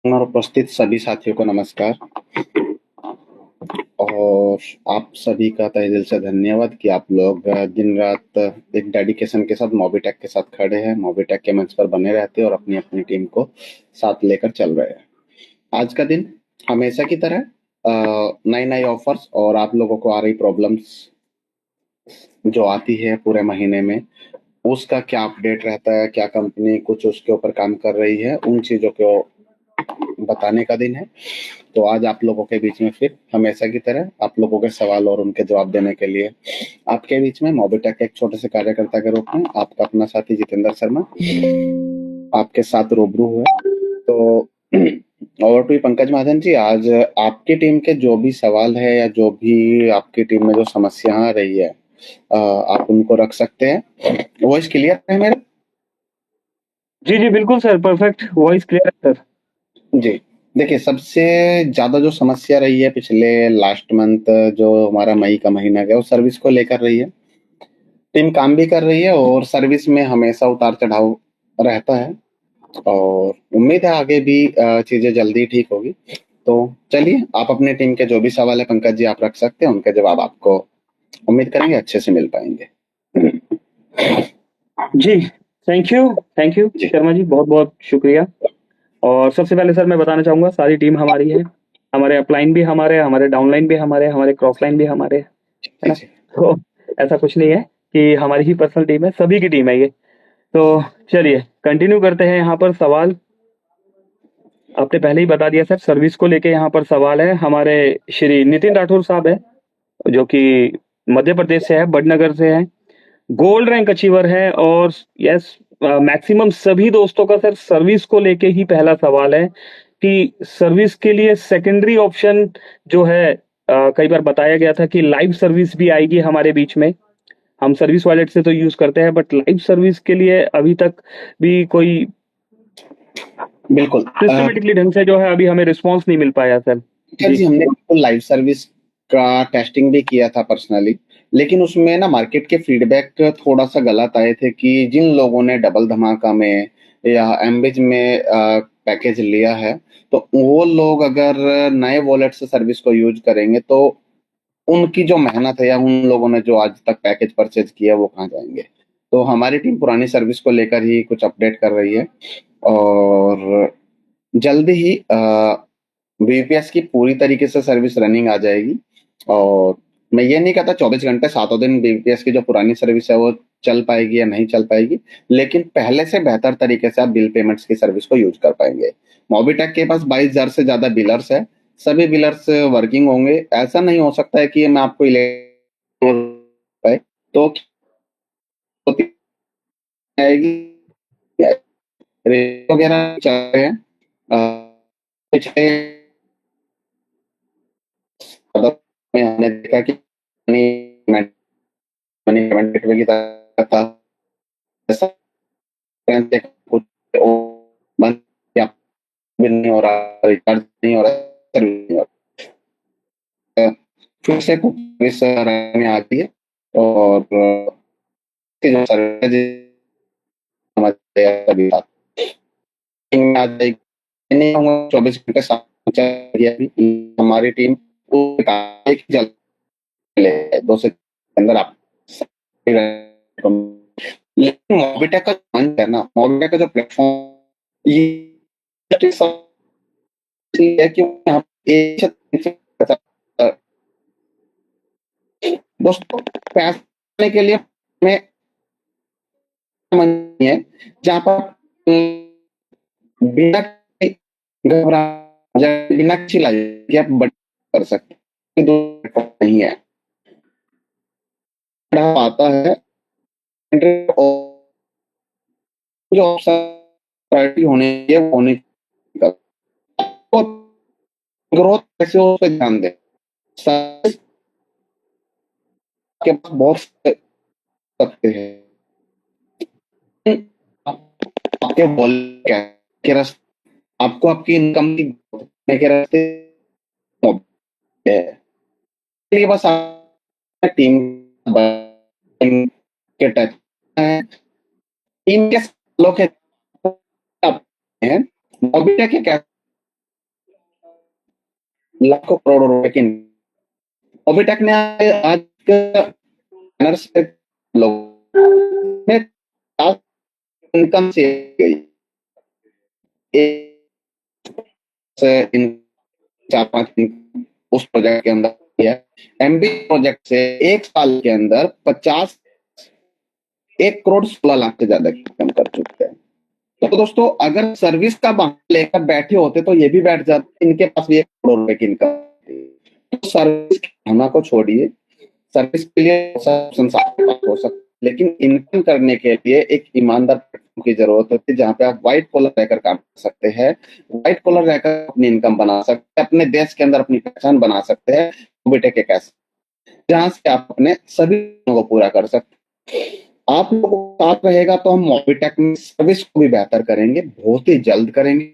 और उपस्थित सभी साथियों को नमस्कार। और आप सभी का तहे दिल से धन्यवाद कि आप लोग दिन रात एक डेडिकेशन के साथ मोबिटेक के साथ खड़े हैं, मोबिटेक के मंच पर बने रहते हैं और अपनी अपनी टीम को साथ लेकर चल रहे हैं। आज का दिन हमेशा की तरह नई नई ऑफर्स और आप लोगों को आ रही प्रॉब्लम्स जो आती है पूरे महीने में, उसका क्या अपडेट रहता है, क्या कंपनी कुछ उसके ऊपर काम कर रही है, उन चीजों को बताने का दिन है। तो आज आप लोगों के बीच में फिर हमेशा की तरह आप लोगों के सवाल और उनके जवाब देने के लिए आपके बीच में मोबिटेक के एक छोटे से कार्यकर्ता के रूप में आपका अपना साथी जितेंद्र शर्मा आपके साथ रूबरू हुआ। तो ओवर टू पंकज महाजन जी, आज आपकी टीम के जो भी सवाल है या जो भी आपकी टीम में जो समस्या आ रही है, आप उनको रख सकते हैं। वॉइस क्लियर है मेरा? जी जी बिल्कुल सर, परफेक्ट वॉइस क्लियर है सर। जी। देखिए, सबसे ज़्यादा जो समस्या रही है पिछले लास्ट मंथ, जो हमारा मई का महीना गया, वो सर्विस को लेकर रही है। टीम काम भी कर रही है और सर्विस में हमेशा उतार-चढ़ाव रहता है और उम्मीद है आगे भी चीज़ें जल्दी ठीक होगी। तो चलिए, आप अपनी टीम के जो भी सवाल है पंकज जी आप रख सकते हैं, उनके जवाब आपको उम्मीद करेंगे अच्छे से मिल पाएँगे। जी, थैंक यू जी। शर्मा जी, बहुत बहुत शुक्रिया। और सबसे पहले सर मैं बताना चाहूंगा, सारी टीम हमारी है। हमारे अपलाइन भी हमारे, हमारे डाउनलाइन भी हमारे, हमारे क्रॉस लाइन भी हमारे, है जी, ना। जी। तो ऐसा कुछ नहीं है कि हमारी ही पर्सनल टीम है, सभी की टीम है ये। तो चलिए कंटिन्यू करते हैं। यहाँ पर सवाल आपने पहले ही बता दिया सर, सर्विस को लेके यहाँ पर सवाल है। हमारे श्री नितिन राठौर साहब है, जो कि मध्य प्रदेश से है, बड़नगर से है, गोल्ड रैंक अचीवर है। और यस, मैक्सिमम सभी दोस्तों का सर सर्विस को लेके ही पहला सवाल है कि सर्विस के लिए सेकेंडरी ऑप्शन जो है, कई बार बताया गया था कि लाइव सर्विस भी आएगी हमारे बीच में। हम सर्विस वॉलेट से तो यूज करते हैं, बट लाइव सर्विस के लिए अभी तक भी कोई बिल्कुल। सिस्टमेटिकली ढंग से जो है अभी हमें रिस्पॉन्स नहीं मिल पाया सर। खैर जी जी, हमने बिल्कुल लाइव सर्विस का टेस्टिंग भी किया था पर्सनली, लेकिन उसमें ना मार्केट के फीडबैक थोड़ा सा गलत आए थे कि जिन लोगों ने डबल धमाका में या एमबेज में पैकेज लिया है, तो वो लोग अगर नए वॉलेट से सर्विस को यूज करेंगे तो उनकी जो मेहनत है या उन लोगों ने जो आज तक पैकेज परचेज किया वो कहाँ जाएंगे। तो हमारी टीम पुरानी सर्विस को लेकर ही कुछ अपडेट कर रही है और जल्दी ही वीपीएस की पूरी तरीके से सर्विस रनिंग आ जाएगी। और मैं ये नहीं कहता 24 घंटे सातों दिन बीपीएस की जो पुरानी सर्विस है वो चल पाएगी या नहीं चल पाएगी, लेकिन पहले से बेहतर तरीके से आप बिल पेमेंट्स की सर्विस को यूज कर पाएंगे। मोबिटेक के पास 22,000 से ज्यादा बिलर्स है, सभी बिलर्स वर्किंग होंगे। ऐसा नहीं हो सकता है कि मैं आपको तो आएगी रेट वगैरह चल रहे हैं। पिछले हमने देखा कि मनी गेटवे की तरह था, ऐसा कुछ बंद या भी नहीं हो रहा, रिचार्ज नहीं हो रहा, सर्विस नहीं हो रहा। फिर से कुछ सर्विस में आती है और जो सर्विस हमारे सभी साथ आ जाएगी। नहीं होंगे 24 घंटे साथ हमारी टीम एक जल्द ले 2 से अंदर आप लेकिन मोबिटेक का मंच है ना, मोबिटेक का जो प्लेटफॉर्म ये सब है कि यहाँ एक दोस्तों पैसे के लिए में नहीं है जहाँ पर बिना घबरा बिना चिल्लाए कि आप बट कर सकते नहीं है आता है जो प्रायोरिटी होने चाहिए वो होने ग्रोथ कैसे हो उस पर ध्यान दें। के पास बहुत सकते हैं आपके बोल के रास्ते आपको आपकी इनकम की के रास्ते है। ये बस टीम के टच टीम के लोग हैं मोबिटेक के लाखों करोड़ों रुपए की मोबिटेक ने आज के लोगों में इनकम से गई एक से इन 4-5 दिन उस प्रोजेक्ट के अंदर किया। एमबी प्रोजेक्ट से एक साल के अंदर 1 करोड़ 16 लाख से ज्यादा की इनकम कर चुके हैं। तो दोस्तों अगर सर्विस का बहाना लेकर बैठे होते तो ये भी बैठ जाते, इनके पास भी 1 करोड़ रुपए की इनकम। तो सर्विस के बहाना को छोड़िए, सर्विस के लिए सब संसाधन हो सकते, लेकिन इनकम करने के लिए एक ईमानदार प्लेटफॉर्म की जरूरत होती है, जहां पे आप व्हाइट कॉलर रहकर काम कर सकते हैं, व्हाइट कॉलर रहकर अपनी इनकम बना सकते हैं, अपने देश के अंदर अपनी पहचान बना सकते हैं। मोबिटेक एक ऐसा जहां से आप अपने सभी को पूरा कर सकते हैं। आप लोगों को साथ रहेगा तो हम मोबिटेक में सर्विस को भी बेहतर करेंगे, बहुत ही जल्द करेंगे।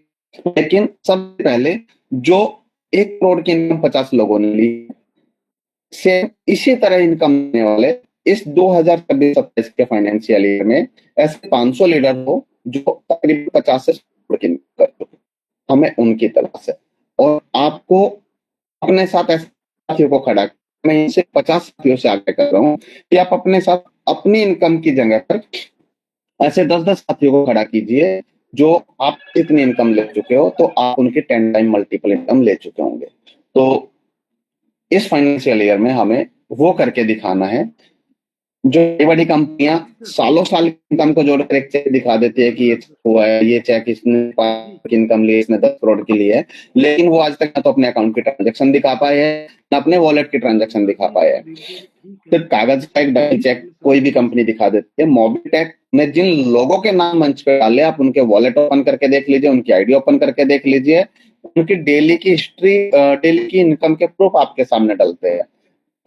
लेकिन सबसे पहले जो 1 करोड़ की इनकम 50 लोगों ने ली, से इसी तरह इनकम करने वाले इस 2026-27 के फाइनेंशियल ईयर में ऐसे 500 लीडर हो जो तकरीबन 50 से 100 करोड़ की इनकम कर चुके, हमें उनकी तलाश है। और आपको अपने साथ ऐसे साथियों को खड़ा, मैं इनसे 50 साथियों से आगे कर रहा हूँ कि आप अपने साथ अपनी इनकम की जगह पर ऐसे 10-10 साथियों को खड़ा कीजिए जो आप इतनी इनकम ले चुके हो, तो आप उनकी 10 टाइम मल्टीपल इनकम ले चुके होंगे। तो इस फाइनेंशियल ईयर में हमें वो करके दिखाना है जो बड़ी कंपनियां सालों साल इनकम को जोड़कर एक चेक दिखा देती है कि ये हुआ है, ये चेक इसने 5 इनकम ली, इसने 10 करोड़ की ली है, लेकिन वो आज तक ना तो अपने अकाउंट की ट्रांजेक्शन दिखा पाए हैं, ना अपने वॉलेट की ट्रांजेक्शन दिखा पाए हैं। सिर्फ कागज का एक डमी चेक कोई भी कंपनी दिखा देती है। मोबिटेक ने जिन लोगों के नाम मंच पे डाले, आप उनके वॉलेट ओपन करके देख लीजिए, उनकी आईडी ओपन करके देख लीजिए, उनकी डेली की हिस्ट्री, डेली की इनकम के प्रूफ आपके सामने डलते हैं।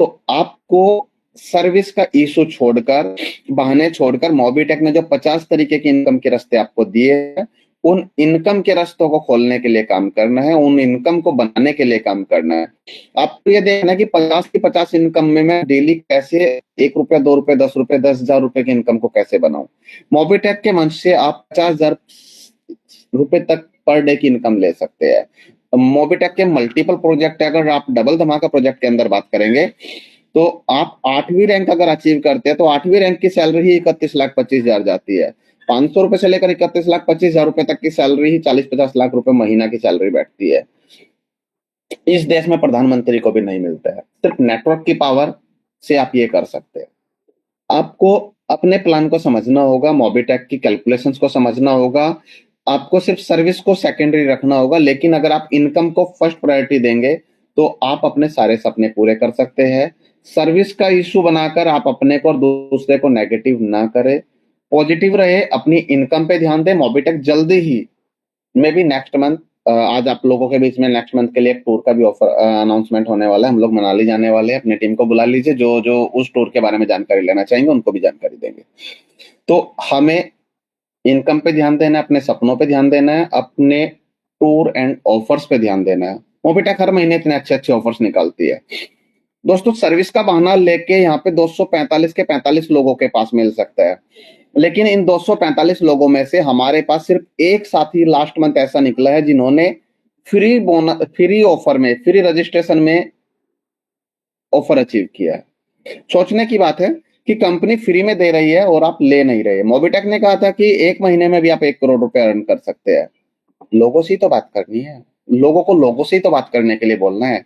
तो आपको सर्विस का इशू छोड़कर, बहाने छोड़कर, मोबिटेक ने जो 50 तरीके के इनकम के रास्ते आपको दिए हैं, उन इनकम के रास्तों को खोलने के लिए काम करना है, उन इनकम को बनाने के लिए काम करना है। आपको ये देखना है कि 50 की 50 इनकम में मैं डेली कैसे 1 रुपया, 2 रुपये, 10 रुपये, 10,000 रुपए की इनकम को कैसे बनाऊं। मोबिटेक के मंच से आप 50,000 रुपए तक पर डे की इनकम ले सकते हैं। मोबिटेक के मल्टीपल प्रोजेक्ट है, अगर आप डबल धमाका प्रोजेक्ट के अंदर बात करेंगे तो आप 8वीं रैंक अगर अचीव करते हैं तो 8वीं रैंक की सैलरी ही 31,25,000 जाती है। 500 रुपए से लेकर 31,25,000 रुपए तक की सैलरी ही 40-50 लाख रुपए महीना की सैलरी बैठती है। इस देश में प्रधानमंत्री को भी नहीं मिलता है। सिर्फ नेटवर्क की पावर से आप ये कर सकते हैं। आपको अपने प्लान को समझना होगा, मोबिटेक की कैलकुलेशंस को समझना होगा, आपको सिर्फ सर्विस को सेकेंडरी रखना होगा, लेकिन अगर आप इनकम को फर्स्ट प्रायोरिटी देंगे तो आप अपने सारे सपने पूरे कर सकते हैं। सर्विस का इशू बनाकर आप अपने को और दूसरे को नेगेटिव ना करें, पॉजिटिव रहे, अपनी इनकम पे ध्यान दें। मोबिटेक जल्दी ही, मे बी नेक्स्ट मंथ, आज आप लोगों के बीच में नेक्स्ट मंथ के लिए एक टूर का भी ऑफर अनाउंसमेंट होने वाला है। हम लोग मनाली जाने वाले हैं, अपनी टीम को बुला लीजिए, जो जो उस टूर के बारे में जानकारी लेना चाहेंगे उनको भी जानकारी देंगे। तो हमें इनकम पे ध्यान देना है, अपने सपनों पे ध्यान देना है, अपने टूर एंड ऑफर्स पे ध्यान देना है। मोबिटेक हर महीने इतने अच्छे अच्छे ऑफर्स निकालती है। दोस्तों सर्विस का बहाना लेके यहाँ पे 245 के 45 लोगों के पास मिल सकता है, लेकिन इन 245 लोगों में से हमारे पास सिर्फ एक साथी लास्ट मंथ ऐसा निकला है जिन्होंने फ्री बोनस, फ्री ऑफर में, फ्री रजिस्ट्रेशन में ऑफर अचीव किया है। सोचने की बात है कि कंपनी फ्री में दे रही है और आप ले नहीं रहे। मोबिटेक ने कहा था कि एक महीने में भी आप 1 करोड़ रुपए अर्न कर सकते हैं। लोगों से ही तो बात करनी है, लोगों को लोगों से ही तो बात करने के लिए बोलना है,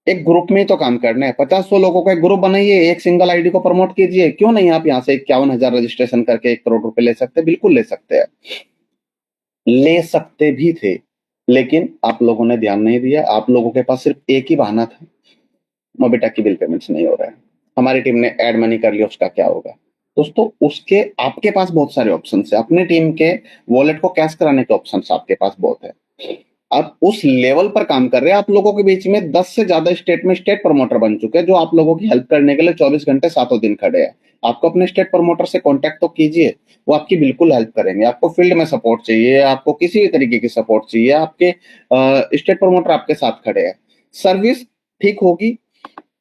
एक ग्रुप में ही तो काम करना है। 50-100 लोगों का एक ग्रुप बनाइए, एक सिंगल आईडी को प्रमोट कीजिए। क्यों नहीं आप यहाँ से 51,000 रजिस्ट्रेशन करके 1 करोड़ रुपए ले सकते हैं? बिल्कुल ले सकते हैं, ले सकते भी थे, लेकिन आप लोगों ने ध्यान नहीं दिया। आप लोगों के पास सिर्फ एक ही बहाना था, मोबिटेक की बिल पेमेंट्स नहीं हो रहा है, हमारी टीम ने ऐड मनी कर लिया, उसका क्या होगा? दोस्तों उसके आपके पास बहुत सारे ऑप्शन है, अपनी टीम के वॉलेट को कैश कराने के ऑप्शन आपके पास बहुत है। आप उस लेवल पर काम कर रहे हैं, आप लोगों के बीच में 10 से ज्यादा स्टेट में स्टेट प्रमोटर बन चुके हैं, जो आप लोगों की हेल्प करने के लिए 24 घंटे 7 दिन खड़े हैं। आपको अपने स्टेट प्रमोटर से कांटेक्ट तो कीजिए, वो आपकी बिल्कुल हेल्प करेंगे। आपको फील्ड में सपोर्ट चाहिए, आपको किसी भी तरीके की सपोर्ट चाहिए, आपके स्टेट प्रमोटर आपके साथ खड़े हैं। सर्विस ठीक होगी,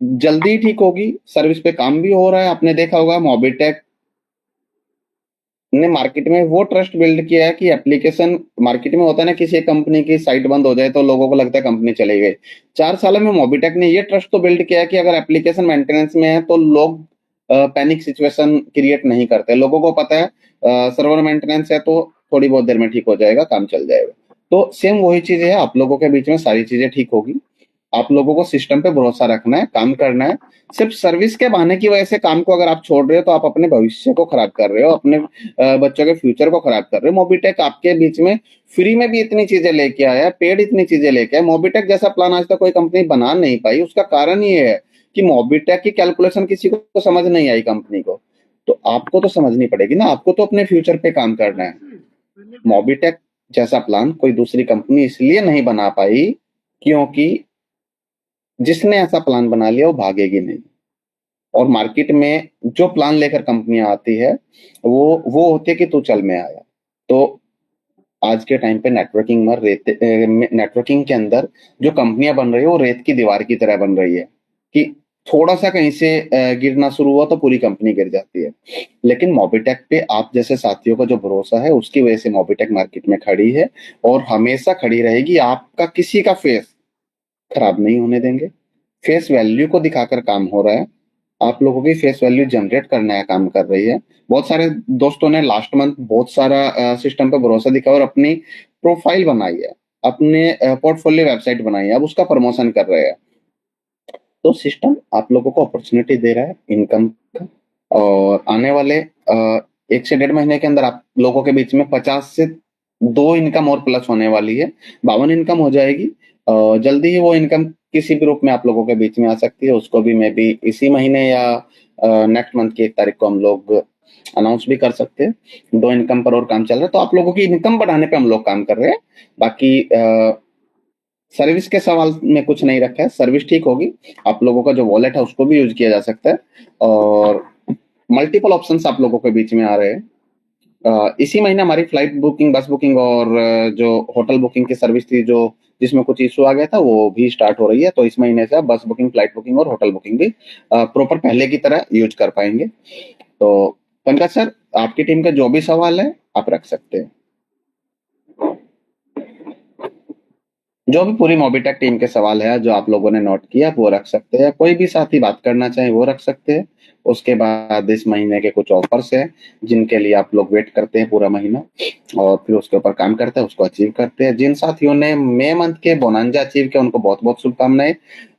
जल्दी ठीक होगी, सर्विस पे काम भी हो रहा है। आपने देखा होगा मोबिटेक ने मार्केट में वो ट्रस्ट बिल्ड किया है कि एप्लीकेशन मार्केट में होता है ना, किसी एक कंपनी की साइट बंद हो जाए तो लोगों को लगता है कंपनी चली गई। 4 सालों में मोबिटेक ने ये ट्रस्ट तो बिल्ड किया है कि अगर एप्लीकेशन मेंटेनेंस में है तो लोग पैनिक सिचुएशन क्रिएट नहीं करते। लोगों को पता है सर्वर मेंटेनेंस है तो थोड़ी बहुत देर में ठीक हो जाएगा, काम चल जाएगा। तो सेम वही चीज है, आप लोगों के बीच में सारी चीजें ठीक होगी। आप लोगों को सिस्टम पे भरोसा रखना है, काम करना है। सिर्फ सर्विस के बहाने की वजह से काम को अगर आप छोड़ रहे हो तो आप अपने भविष्य को खराब कर रहे हो, अपने बच्चों के फ्यूचर को खराब कर रहे हो। मोबिटेक आपके बीच में फ्री में भी इतनी चीजें लेके आया है, पेड इतनी चीजें लेके आया। मोबिटेक जैसा प्लान आज तक कोई कंपनी बना नहीं पाई। उसका कारण ये है कि मोबिटेक की कैलकुलेशन किसी को समझ नहीं आई कंपनी को। तो आपको तो समझनी पड़ेगी ना, आपको तो अपने फ्यूचर पे काम करना है। मोबिटेक जैसा प्लान कोई दूसरी कंपनी इसलिए नहीं बना पाई क्योंकि जिसने ऐसा प्लान बना लिया वो भागेगी नहीं। और मार्केट में जो प्लान लेकर कंपनियां आती है वो होती है कि तू चल मैं आया। तो आज के टाइम पे नेटवर्किंग में नेटवर्किंग के अंदर जो कंपनियां बन रही है वो रेत की दीवार की तरह बन रही है कि थोड़ा सा कहीं से गिरना शुरू हुआ तो पूरी कंपनी गिर जाती है। लेकिन मोबिटेक पे आप जैसे साथियों का जो भरोसा है उसकी वजह से मोबिटेक मार्केट में खड़ी है और हमेशा खड़ी रहेगी। आपका किसी का फेस खराब नहीं होने देंगे। फेस वैल्यू को दिखाकर काम हो रहा है। आप लोगों की फेस वैल्यू जनरेट करने का काम कर रही है। बहुत सारे दोस्तों ने लास्ट मंथ बहुत सारा सिस्टम पे भरोसा दिखा और अपनी प्रोफाइल बनाई है, अपने पोर्टफोलियो वेबसाइट बनाई है, अब उसका प्रमोशन कर रहे हैं। तो सिस्टम आप लोगों को अपॉर्चुनिटी दे रहा है इनकम का। और आने वाले 1 से 1.5 महीने के अंदर आप लोगों के बीच में 50 से 2 इनकम और प्लस होने वाली है। 52 इनकम हो जाएगी। जल्दी ही वो इनकम किसी भी रूप में आप लोगों के बीच में आ सकती है। उसको भी मे बी इसी महीने या नेक्स्ट मंथ की 1 तारीख को हम लोग अनाउंस भी कर सकते हैं। 2 इनकम पर और काम चल रहा है, तो आप लोगों की इनकम बढ़ाने पे हम लोग काम कर रहे हैं। बाकी सर्विस के सवाल में कुछ नहीं रखा है, सर्विस ठीक होगी। आप लोगों का जो वॉलेट है उसको भी यूज किया जा सकता है। और मल्टीपल ऑप्शंस आप लोगों के बीच में आ रहे हैं। इसी महीने हमारी फ्लाइट बुकिंग, बस बुकिंग और जो होटल बुकिंग की सर्विस थी जो जिसमें कुछ इशू आ गया था वो भी स्टार्ट हो रही है। तो इस महीने से आप बस बुकिंग, फ्लाइट बुकिंग और होटल बुकिंग भी प्रॉपर पहले की तरह यूज कर पाएंगे। तो पंकज सर, आपकी टीम का जो भी सवाल है आप रख सकते हैं। जो भी पूरी मोबिटेक टीम के सवाल है जो आप लोगों ने नोट किया वो रख सकते हैं। कोई भी साथी बात करना चाहे वो रख सकते हैं। उसके बाद इस महीने के कुछ ऑफर्स हैं जिनके लिए आप लोग वेट करते हैं पूरा महीना और फिर उसके ऊपर काम करते हैं, उसको अचीव करते हैं। जिन साथियों ने मई मंथ के बोनांजा अचीव किया उनको बहुत बहुत शुभकामनाएं।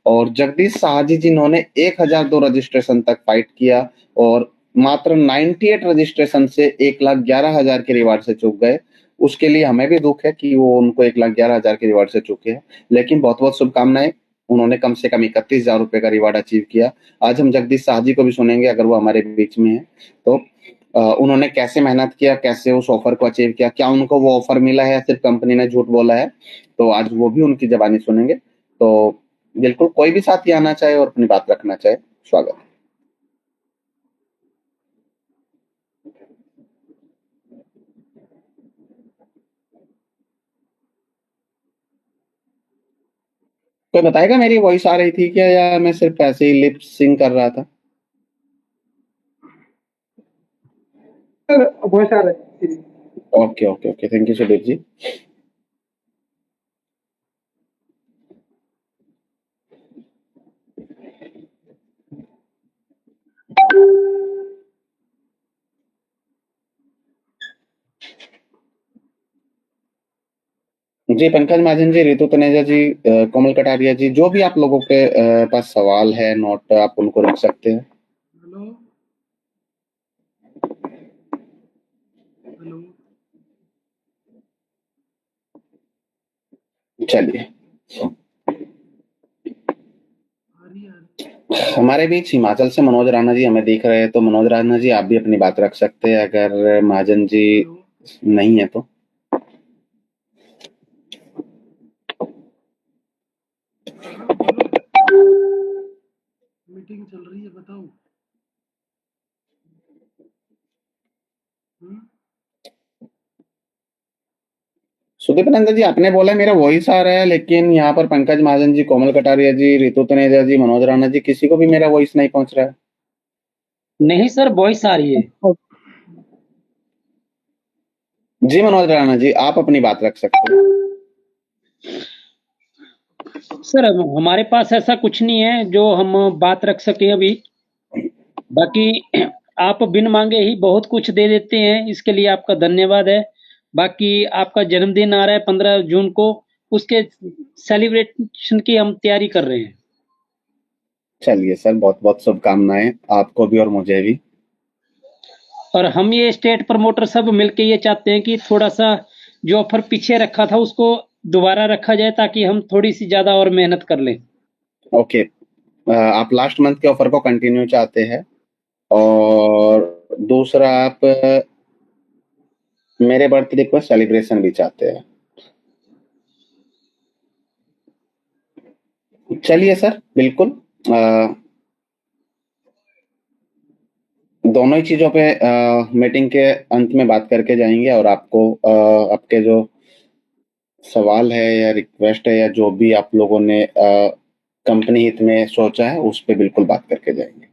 और जगदीश शाह जी जिन्होंने 1002 रजिस्ट्रेशन तक फाइट किया और मात्र 98 रजिस्ट्रेशन से 1,11,000 के रिवार्ड से चूक गए, उसके लिए हमें भी दुख है कि वो उनको 1,11,000 के रिवार्ड से चुके हैं। लेकिन बहुत बहुत शुभकामनाएं, उन्होंने कम से कम 31,000 रुपए का रिवार्ड अचीव किया। आज हम जगदीश शाह जी को भी सुनेंगे अगर वो हमारे बीच में है तो। उन्होंने कैसे मेहनत किया, कैसे उस ऑफर को अचीव किया, क्या उनको वो ऑफर मिला है या सिर्फ कंपनी ने झूठ बोला है, तो आज वो भी उनकी जबानी सुनेंगे। तो बिल्कुल कोई भी साथी आना चाहे और अपनी बात रखना चाहे, स्वागत है। कोई बताएगा मेरी वॉइस आ रही थी क्या या मैं सिर्फ ऐसे ही लिप सिंग कर रहा था? सर बहुत आ रहा है। Okay okay okay, thank you Sudeep ji. जी पंकज महाजन जी, रितु तनेजा जी, कोमल कटारिया जी, जो भी आप लोगों के पास सवाल है नोट आप उनको रख सकते हैं। हेलो हेलो चलिए, आ रही है। हमारे बीच हिमाचल से मनोज राणा जी हमें दिख रहे हैं, तो मनोज राणा जी आप भी अपनी बात रख सकते हैं अगर महाजन जी हेलो नहीं है तो। हाँ हाँ बोलो, मीटिंग चल रही है बताओ। हम्म सुदीप नंदा जी, आपने बोला मेरा वॉइस आ रहा है लेकिन यहाँ पर पंकज महाजन जी, कोमल कटारिया जी, रितु तनेजा जी, मनोज राणा जी, किसी को भी मेरा वॉइस नहीं पहुंच रहा है। नहीं सर, वॉइस आ रही है। जी मनोज राणा जी, आप अपनी बात रख सकते हैं। सर हमारे पास ऐसा कुछ नहीं है जो हम बात रख सकें अभी। बाकी आप बिन मांगे ही बहुत कुछ दे देते हैं, इसके लिए आपका धन्यवाद है। बाकी आपका जन्मदिन आ रहा है 15 जून को, उसके सेलिब्रेशन की हम तैयारी कर रहे हैं। चलिए सर, बहुत बहुत शुभकामनाएं आपको भी और मुझे भी। और हम ये स्टेट प्रमोटर सब मिलके ये चाहते हैं कि थोड़ा सा जो ऑफर पीछे रखा था उसको दोबारा रखा जाए, ताकि हम थोड़ी सी ज्यादा और मेहनत कर लें। ओके, आप लास्ट मंथ के ऑफर को कंटिन्यू चाहते हैं, और दूसरा आप मेरे बर्थडे को सेलिब्रेशन भी चाहते हैं। चलिए सर, बिल्कुल, दोनों ही चीजों पे मीटिंग के अंत में बात करके जाएंगे, और आपको आपके जो सवाल है या रिक्वेस्ट है या जो भी आप लोगों ने कंपनी हित में सोचा है, उस पे बिल्कुल बात करके जाएंगे।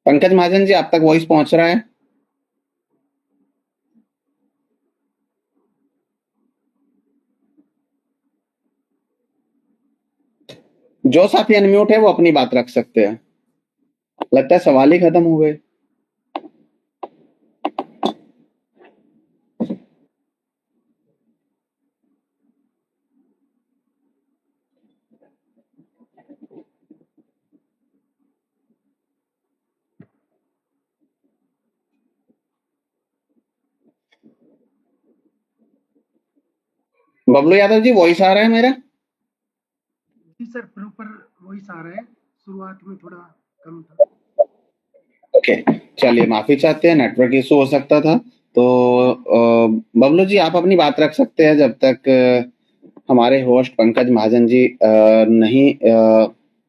पंकज महाजन जी, आप तक वॉइस पहुंच रहा है? जो साथी अनम्यूट है वो अपनी बात रख सकते हैं। लगता है सवाल ही खत्म हो गए। बबलू यादव जी, वॉइस आ रहा है मेरा? जी सर, प्रॉपर वॉइस आ रहा है, शुरुआत में थोड़ा कम था। ओके, चलिए, माफी चाहते हैं, नेटवर्क इशू हो सकता था। तो बबलू जी, आप अपनी बात रख सकते हैं जब तक हमारे होस्ट पंकज महाजन जी नहीं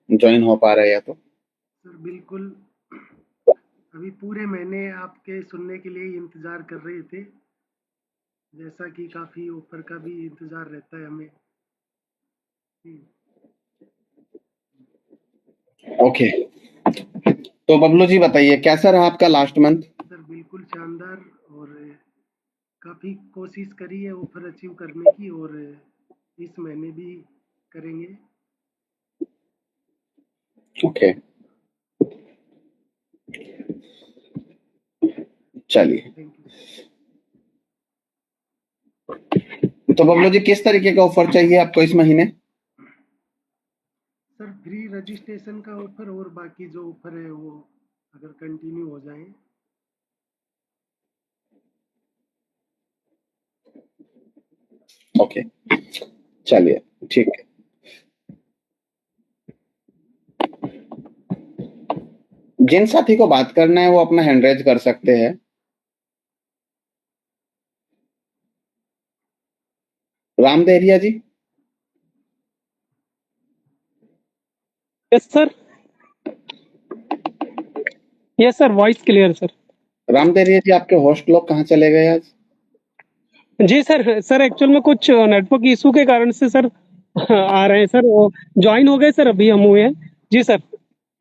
ज्वाइन हो पा रहे हैं। तो सर बिल्कुल, अभी पूरे महीने आपके सुनने के लिए इंतजार कर रहे थे, जैसा कि काफी ऑफर का भी इंतजार रहता है हमें। ओके, तो बबलू जी बताइए, कैसा रहा आपका लास्ट मंथ? सर बिल्कुल शानदार, और काफी कोशिश करी है ऑफर अचीव करने की, और इस महीने भी करेंगे। ओके, चलिए। Thank you. तो बबलू जी, किस तरीके का ऑफर चाहिए आपको इस महीने? सर फ्री रजिस्ट्रेशन का ऑफर, और बाकी जो ऑफर है वो अगर कंटिन्यू हो जाए। ओके, चलिए, ठीक है। जिन साथी को बात करना है वो अपना हैंड रेज कर सकते हैं। Ram Dehariya ji. Yes sir, yes sir, voice clear sir. Ram Dehariya ji, आपके होस्ट लोग कहाँ चले गए आज? जी सर, सर एक्चुअल में कुछ नेटवर्क इशू के कारण से सर आ रहे हैं सर, वो ज्वाइन हो गए सर, अभी हम हुए हैं। जी सर,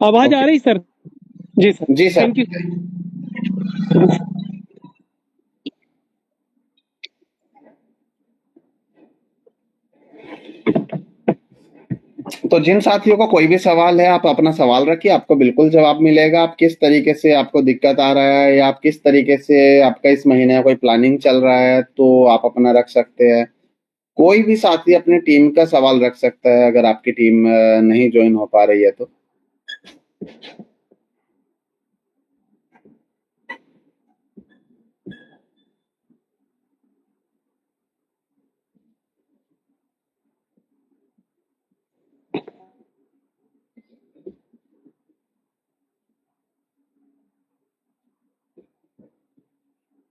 आवाज आ ओके, रही सर? जी सर, जी सर। Thank you. तो जिन साथियों को कोई भी सवाल है, आप अपना सवाल रखिए, आपको बिल्कुल जवाब मिलेगा। आप किस तरीके से आपको दिक्कत आ रहा है, या आप किस तरीके से आपका इस महीने कोई प्लानिंग चल रहा है, तो आप अपना रख सकते हैं। कोई भी साथी अपनी टीम का सवाल रख सकता है, अगर आपकी टीम नहीं ज्वाइन हो पा रही है तो।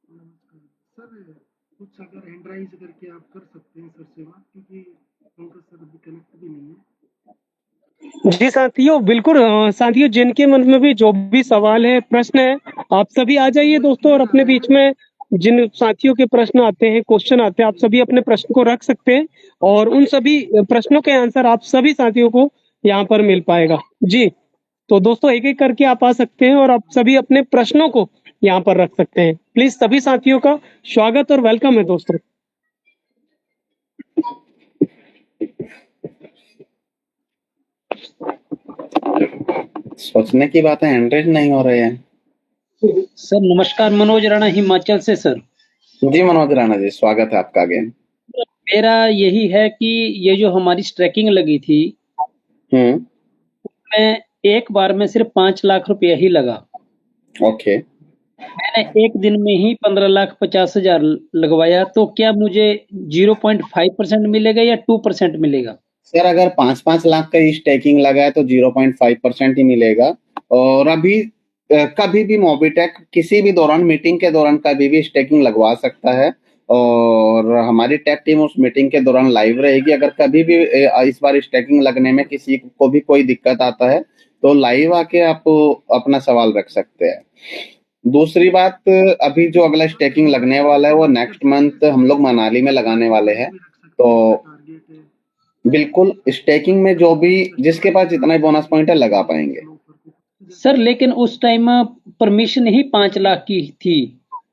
नमस्कार सर, कुछ अगर हैंड राइज करके आप कर सकते हैं सर से बात, क्योंकि पंकज सर अभी कनेक्ट भी नहीं है। जी साथियों, बिल्कुल साथियों, जिनके मन में भी जो भी सवाल है, प्रश्न है, आप सभी आ जाइए दोस्तों, और अपने बीच में जिन साथियों के प्रश्न आते हैं, क्वेश्चन आते हैं, आप सभी अपने प्रश्न को रख सकते हैं, और उन सभी प्रश्नों के आंसर आप सभी साथियों को यहाँ पर मिल पाएगा। जी तो दोस्तों एक एक करके आप आ सकते हैं और आप सभी अपने प्रश्नों को यहाँ पर रख सकते हैं। प्लीज सभी साथियों का स्वागत और वेलकम है दोस्तों। सोचने की बात है, एंड्रॉइड नहीं हो रहे हैं। सर नमस्कार, मनोज राणा हिमाचल से सर। जी मनोज राणा जी, स्वागत है आपका अगेन। मेरा यही है कि ये जो हमारी स्ट्रैकिंग लगी थी, मैं एक बार में सिर्फ 5 लाख रुपया ही लगा। ओके। मैंने एक दिन में ही 15,50,000 लगवाया, तो क्या मुझे 0.5% मिलेगा या 2% मिलेगा? सर अगर 5-5 लाख का स्टेकिंग लगा है तो 0.5% ही मिलेगा। और अभी कभी भी मोबिटेक किसी भी दौरान, मीटिंग के दौरान कभी भी स्टेकिंग लगवा सकता है और हमारी टेक टीम उस मीटिंग के दौरान लाइव रहेगी। अगर कभी भी इस बार स्टेकिंग लगने में किसी को भी कोई दिक्कत आता है तो लाइव आके आप अपना सवाल रख सकते हैं। दूसरी बात, अभी जो अगला स्टेकिंग लगने वाला है वो नेक्स्ट मंथ हम लोग मनाली में लगाने वाले हैं। तो बिल्कुल स्टेकिंग में जो भी जिसके पास जितना बोनस पॉइंट है लगा पाएंगे। सर लेकिन उस टाइम परमिशन ही 5 लाख की थी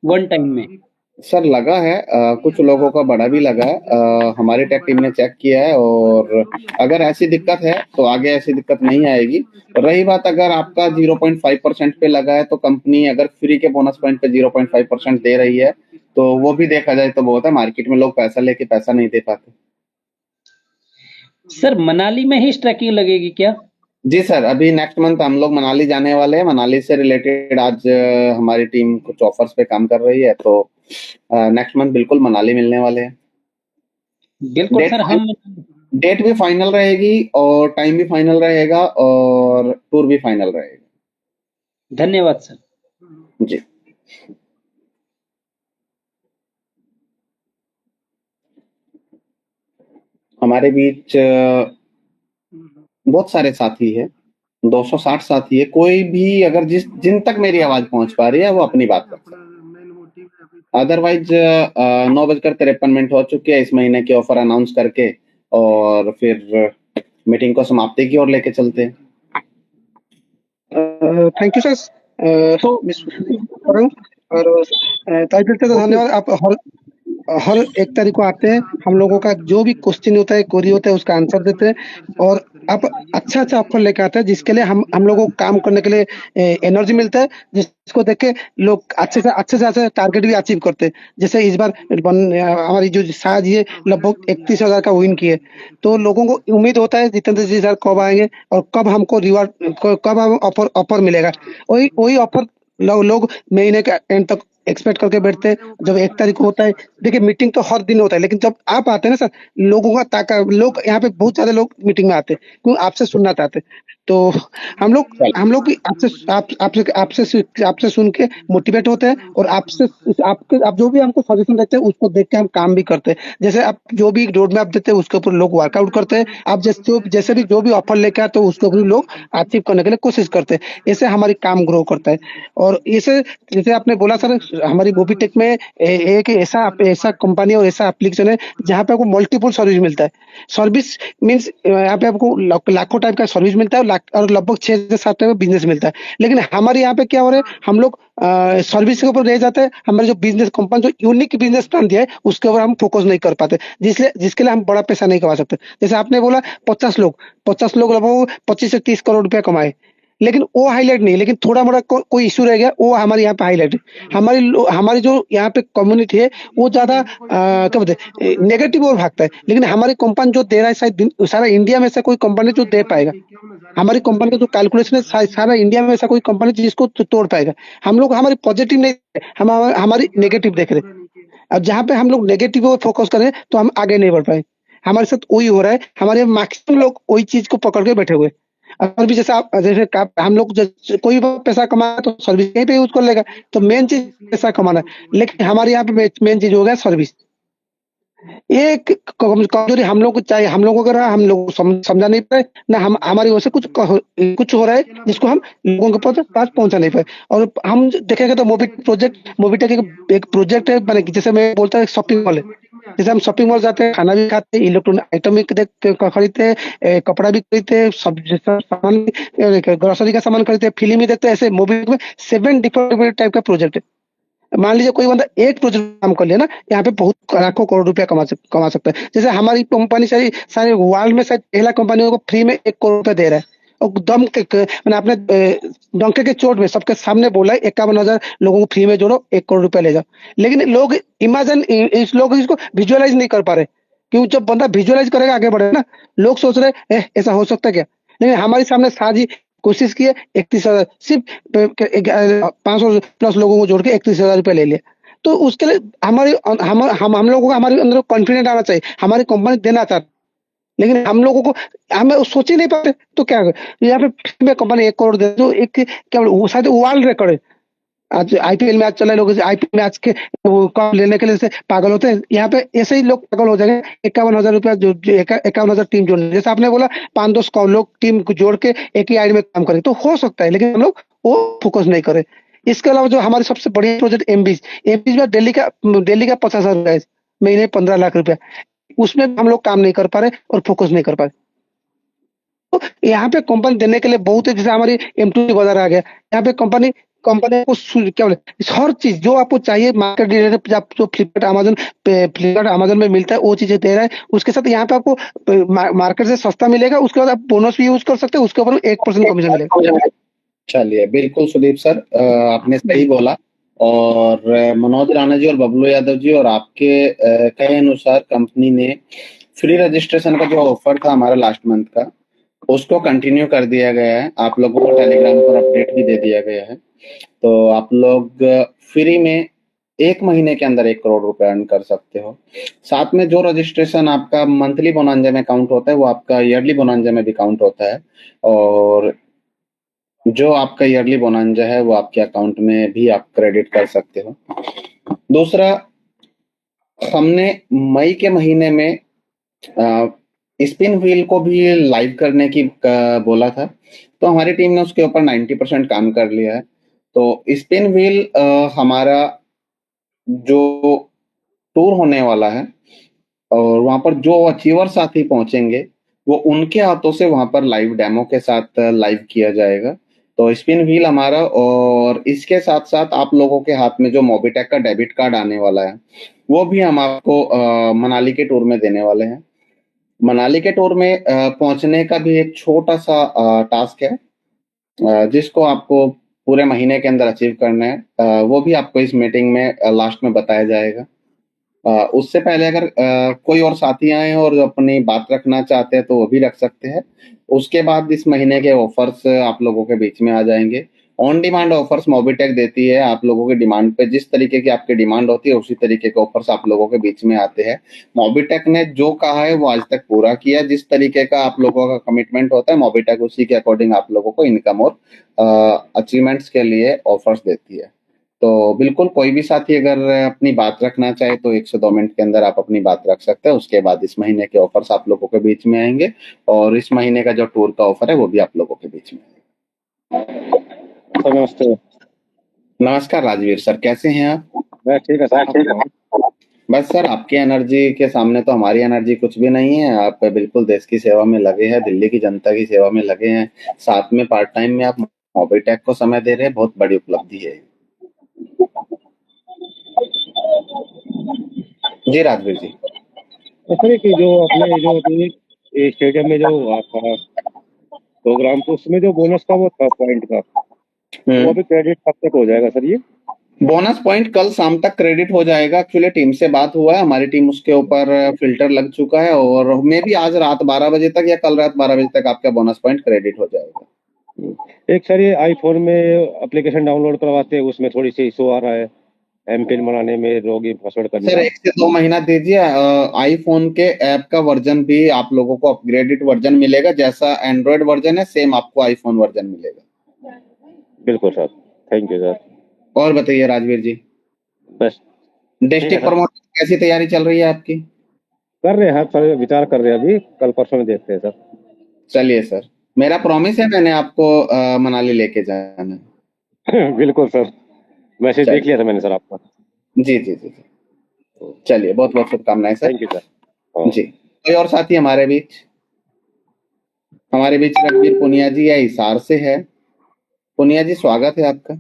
वन टाइम में। सर लगा है, कुछ लोगों का बड़ा भी लगा है। हमारी टेक टीम ने चेक किया है और अगर ऐसी दिक्कत है तो आगे ऐसी दिक्कत नहीं आएगी। रही बात अगर आपका 0.5% पे लगा है तो कंपनी अगर फ्री के बोनस पॉइंट पे 0.5% दे रही है तो वो भी देखा जाए तो बहुत है। मार्केट में लोग पैसा लेके पैसा नहीं दे पाते। सर मनाली में ही स्ट्रैकिंग लगेगी क्या? जी सर, अभी नेक्स्ट मंथ हम लोग मनाली जाने वाले हैं। मनाली से रिलेटेड आज हमारी टीम कुछ ऑफर्स पे काम कर रही है, तो नेक्स्ट मंथ बिल्कुल मनाली मिलने वाले हैं। बिल्कुल सर, हम डेट भी फाइनल रहेगी और टाइम भी फाइनल रहेगा और टूर भी फाइनल रहेगा। धन्यवाद सर। जी हमारे बीच बहुत सारे साथी है, 260 साथी है। कोई भी अगर जिन तक मेरी आवाज पहुंच पा रही है वो अपनी बात कर सकते हैं। अदरवाइज 9:53 हो चुके हैं इस महीने के ऑफर अनाउंस करके, और फिर मीटिंग को समाप्ति की ओर लेके चलते हैं। Thank you sir. तो मिस और ताई दिल से तो धन्यवाद। आप हर एक तारीख को आते हैं, हम लोगों का जो भी क्वेश्चन होता है, क्वेरी होता है, उसका आंसर देते हैं और आप अच्छा ऑफर लेकर आते हैं जिसके लिए हम लोगों को काम करने के लिए एनर्जी मिलता है, जिसको देख के लोग अच्छे से टारगेट भी अचीव करते हैं। जैसे इस बार हमारी जो शायद ये लगभग 31,000 का विन किए, तो लोगों को उम्मीद होता है जितेंद्र जी सर कब आएंगे और कब हमको रिवार्ड, कब हम ऑफर मिलेगा। वही ऑफर लोग महीने के एंड तक एक्सपेक्ट करके बैठते हैं। जब 1 तारीख को होता है, देखिए मीटिंग तो हर दिन होता है, लेकिन जब आप आते हैं ना सर, लोगों का लोग यहाँ पे बहुत सारे लोग मीटिंग में आते हैं क्यों, आपसे सुनना चाहते हैं। तो हम लोग भी आपसे सुन के मोटिवेट होते हैं और आप जो भी हमको सजेशन देते हैं उसको देख के हम काम भी करते हैं। जैसे आप जो भी रोड मैप देते हैं उसके ऊपर लोग वर्कआउट करते हैं। आप जैसे भी जो भी ऑफर लेके आते हैं उसको भी लोग अचीव करने के लिए कोशिश करते हैं। ऐसे हमारी काम ग्रो करता है। और इसे जैसे आपने बोला सर, हमारी मोबीटेक में एक ऐसा कंपनी और ऐसा एप्लीकेशन है जहाँ पे आपको मल्टीपल सर्विस मिलता है। सर्विस मीन्स यहाँ पे आपको लाखों टाइप का सर्विस मिलता है और लगभग 6 से 7 टाइप का बिजनेस मिलता है। लेकिन हमारे यहाँ पे क्या हो रहा है, हम लोग सर्विस के ऊपर रह जाते हैं। हमारे जो बिजनेस कंपनी जो यूनिक बिजनेस प्लान दिया है उसके ऊपर हम फोकस नहीं कर पाते, जिसके लिए हम बड़ा पैसा नहीं कमा सकते। जैसे आपने बोला 50 लोग लगभग 25 से 30 करोड़ रुपया कमाए, लेकिन वो हाईलाइट नहीं, लेकिन थोड़ा मोड़ा कोई इशू रह गया वो हमारे यहाँ पे हाईलाइट है। हमारी जो यहाँ पे कम्युनिटी है वो ज्यादा क्या बोलते हैं नेगेटिव और भागता है, लेकिन हमारी कंपनी जो दे रहा है शायद सारा इंडिया में ऐसा कोई कंपनी जो दे पाएगा। हमारी कंपनी का जो कैलकुलेशन है सारा इंडिया में ऐसा कोई कंपनी जिसको तोड़ पाएगा। हम लोग हमारी पॉजिटिव नहीं, हम हमारी नेगेटिव देख रहे हैं। अब जहाँ पे हम लोग नेगेटिव पर फोकस करें तो हम आगे नहीं बढ़ पाए। हमारे साथ वही हो रहा है, हमारे मैक्सिमम लोग वही चीज को पकड़ के बैठे हुए। और भी जैसे हम लोग कोई भी पैसा कमाए तो सर्विस कहीं पे यूज कर लेगा, तो मेन चीज पैसा कमाना है। लेकिन हमारे यहाँ पे मेन चीज हो गया सर्विस। एक कमजोरी हम लोग को चाहिए, हम लोगों को हम लोग समझा नहीं पाए ना, हम हमारी वजह से कुछ हो रहा है जिसको हम लोगों के पास पहुंचा नहीं पाए। और हम देखेंगे तो मोबिटेक एक प्रोजेक्ट है, जैसे मैं बोलता हूँ शॉपिंग मॉल है। जैसे हम शॉपिंग मॉल जाते हैं, खाना भी खाते हैं, इलेक्ट्रॉनिक आइटम भी खरीदते हैं, कपड़ा भी खरीदते हैं, सब जैसा सामान ग्रोसरी का सामान खरीदते हैं, फिल्म भी देखते हैं। ऐसे मूवी में 7 डिफरेंट टाइप का प्रोजेक्ट है। मान लीजिए कोई बंदा एक प्रोजेक्ट काम कर लिया ना, यहाँ पे बहुत लाखों करोड़ रुपया कमा सकता है। जैसे हमारी कंपनी सारे वर्ल्ड में शायद पहला कंपनी को फ्री में 1 करोड़ रुपया दे रहा है, और दम के मैंने अपने डंके के चोट में सबके सामने बोला है 51,000 लोगों को फ्री में जोड़ो, 1 करोड़ रुपया ले जाओ। लेकिन लोग लोग इसको विजुअलाइज नहीं कर पा रहे, क्यों? जब बंदा विजुअलाइज करेगा आगे बढ़ेगा ना। लोग सोच रहे हैं ऐसा हो सकता है क्या, लेकिन हमारे सामने साजी कोशिश की है। 31,000 सिर्फ 500 प्लस लोगों को जोड़ के 31,000 रुपया ले लिया। तो उसके लिए हमारी हम लोगों को हमारे अंदर कॉन्फिडेंट आना चाहिए। हमारी कंपनी देना चाहती, लेकिन हम लोगों को हमें सोच ही नहीं पाते। तो क्या यहाँ पे कंपनी 1 करोड़ दे, तो एक क्या वो शायद वर्ल्ड रिकॉर्ड है। आज आईपीएल मैच चल रहा है, लोग आईपीएल मैच के वो कप लेने के लिए से पागल होते हैं। यहाँ पे ऐसे ही लोग पागल हो जाएंगे 51,000 रुपया 51,000 टीम जोड़ने। जैसे आपने बोला 5-10 लोग टीम को जोड़ के एक ही आईडी में काम करें तो हो सकता है, लेकिन हम लोग वो फोकस नहीं करें। इसके अलावा जो हमारे सबसे बढ़िया प्रोजेक्ट एमबीज में दिल्ली का 50,000 रुपया है, महीने 15 लाख रुपया, उसमें हम लोग काम नहीं कर पा रहे और फोकस नहीं कर पा रहे। तो यहाँ पे कंपनी देने के लिए बहुत है। जैसे हमारी M2 बाजार आ गया, यहाँ पे कंपनी को क्या बोले, हर चीज जो आपको चाहिए मार्केट जो फ्लिपकार्ट अमेजन में मिलता है वो चीजें दे रहा है। उसके साथ यहाँ पे आपको मार्केट से सस्ता मिलेगा, उसके बाद आप बोनस भी यूज कर सकते हैं, उसके ऊपर 1% कमीशन मिलेगा। चलिए, बिल्कुल सुदीप सर, आपने सही बोला। और मनोज राणा जी और बबलू यादव जी और आपके कहे अनुसार कंपनी ने फ्री रजिस्ट्रेशन का जो ऑफर था हमारा लास्ट मंथ का, उसको कंटिन्यू कर दिया गया है। आप लोगों को टेलीग्राम पर अपडेट भी दे दिया गया है। तो आप लोग फ्री में 1 महीने के अंदर 1 करोड़ रुपए अर्न कर सकते हो। साथ में जो रजिस्ट्रेशन आपका मंथली बोनांजा में काउंट होता है वो आपका ईयरली बोनांजा में भी काउंट होता है, और जो आपका ईयरली बोनांजा है वो आपके अकाउंट में भी आप क्रेडिट कर सकते हो। दूसरा, हमने मई के महीने में स्पिन व्हील को भी लाइव करने की बोला था, तो हमारी टीम ने उसके ऊपर 90% काम कर लिया है। तो स्पिन व्हील हमारा जो टूर होने वाला है, और वहां पर जो अचीवर साथी पहुंचेंगे वो उनके हाथों से वहां पर लाइव डेमो के साथ लाइव किया जाएगा। तो स्पिन व्हील हमारा, और इसके साथ साथ आप लोगों के हाथ में जो मोबिटेक का डेबिट कार्ड आने वाला है वो भी हम आपको मनाली के टूर में देने वाले हैं। मनाली के टूर में पहुंचने का भी एक छोटा सा टास्क है, जिसको आपको पूरे महीने के अंदर अचीव करना है। वो भी आपको इस मीटिंग में लास्ट में बताया जाएगा। उससे पहले अगर कोई और साथी आए और अपनी बात रखना चाहते हैं तो वो भी रख सकते हैं। उसके बाद इस महीने के ऑफर्स आप लोगों के बीच में आ जाएंगे। ऑन डिमांड ऑफर्स मोबिटेक देती है, आप लोगों की डिमांड पे जिस तरीके की आपकी डिमांड होती है उसी तरीके के ऑफर्स आप लोगों के बीच में आते हैं। मोबिटेक ने जो कहा है वो आज तक पूरा किया। जिस तरीके का आप लोगों का कमिटमेंट होता है मोबिटेक उसी के अकॉर्डिंग आप लोगों को इनकम और अचीवमेंट्स के लिए ऑफर्स देती है। तो बिल्कुल कोई भी साथी अगर अपनी बात रखना चाहे तो 1 से 2 मिनट के अंदर आप अपनी बात रख सकते हैं। उसके बाद इस महीने के ऑफर्स आप लोगों के बीच में आएंगे, और इस महीने का जो टूर का ऑफर है वो भी आप लोगों के बीच में आएगा। नमस्ते। नमस्कार राजवीर सर, कैसे हैं आप? मैं ठीक है सर। बस सर, आपकी एनर्जी के सामने तो हमारी एनर्जी कुछ भी नहीं है। आप बिल्कुल देश की सेवा में लगे हैं, दिल्ली की जनता की सेवा में लगे हैं, साथ में पार्ट टाइम में आप मोबिटेक को समय दे रहे हैं। बहुत बड़ी उपलब्धि है जी राजवीर जी। सर कि जो अपने जो अभी स्टेडियम में जो आपका प्रोग्राम था उसमें जो बोनस का वो था पॉइंट का, वो भी क्रेडिट कब तक हो जाएगा सर? ये बोनस पॉइंट कल शाम तक क्रेडिट हो जाएगा। एक्चुअली टीम से बात हुआ है, हमारी टीम उसके ऊपर फिल्टर लग चुका है, और मे भी आज रात 12 बजे तक या कल रात 12 बजे तक आपका बोनस पॉइंट क्रेडिट हो जाएगा। एक सर ये आईफोन में एप्लीकेशन डाउनलोड करवाते हैं उसमें थोड़ी सी इशू आ रहा है, एमपिन बनाने में लॉगिन पासवर्ड करने सर में। 1 से 2 महीना दीजिए, आईफोन के ऐप का वर्जन भी आप लोगों को अपग्रेडेड वर्जन मिलेगा। जैसा एंड्रॉइड वर्जन है सेम आपको आईफोन वर्जन मिलेगा। बिल्कुल सर, थैंक यू सर। और बताइए राजवीर जी, बस डिस्ट्रिक्ट प्रमोशन कैसी तैयारी चल रही है आपकी? कर रहे हैं सर, विचार कर रहे हैं, अभी कल परसों में देखते हैं सर। चलिए सर, मेरा प्रॉमिस है मैंने आपको मनाली लेके जाना है। बिल्कुल सर, मैसेज देख लिया था मैंने सर आपका। जी जी जी जी। चलिए, बहुत बहुत शुभकामनाएं सर। Thank you sir. जी, कोई और साथी हमारे बीच रघुवीर पुनिया जी या हिसार से है। पुनिया जी, स्वागत है आपका।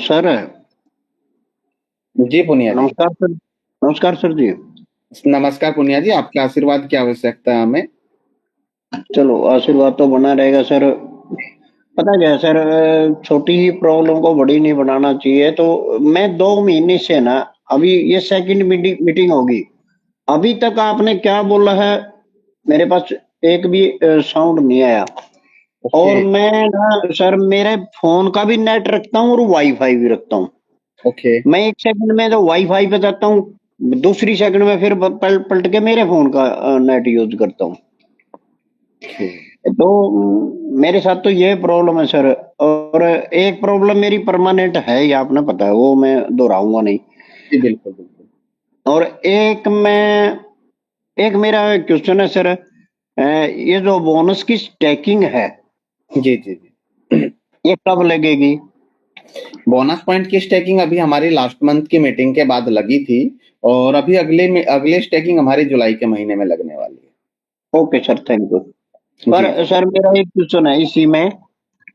सर जी पुनिया जी। नमस्कार सर। नमस्कार सर जी। नमस्कार पुनिया जी, आपके आशीर्वाद की आवश्यकता है हमें। चलो आशीर्वाद तो बना रहेगा सर। पता क्या है सर, छोटी ही प्रॉब्लम को बड़ी नहीं बनाना चाहिए। तो मैं 2 महीने से ना, अभी ये सेकंड मीटिंग होगी, अभी तक आपने क्या बोला है मेरे पास एक भी साउंड नहीं आया। और ओके मैं ना सर, मेरे फोन का भी नेट रखता हूँ और वाईफाई भी रखता हूँ। ओके मैं एक सेकंड में जो वाईफाई पे जाता हूँ, दूसरी सेकंड में फिर पलट के मेरे फोन का नेट यूज करता हूँ। ओके। तो मेरे साथ तो ये प्रॉब्लम है सर। और एक प्रॉब्लम मेरी परमानेंट है, ये आपने पता है, वो मैं दोहराऊंगा नहीं। जी बिल्कुल बिल्कुल। और एक मेरा क्वेश्चन है सर, ये जो बोनस की स्टैकिंग है, जी जी जी। ये कब लगेगी? बोनस पॉइंट की स्टैकिंग अभी हमारी लास्ट मंथ की मीटिंग के बाद लगी थी, और अभी अगले स्टैकिंग हमारी जुलाई के महीने में लगने वाली ओके सर, थैंक यू। है। जी पर सर मेरा एक क्वेश्चन है इसी में,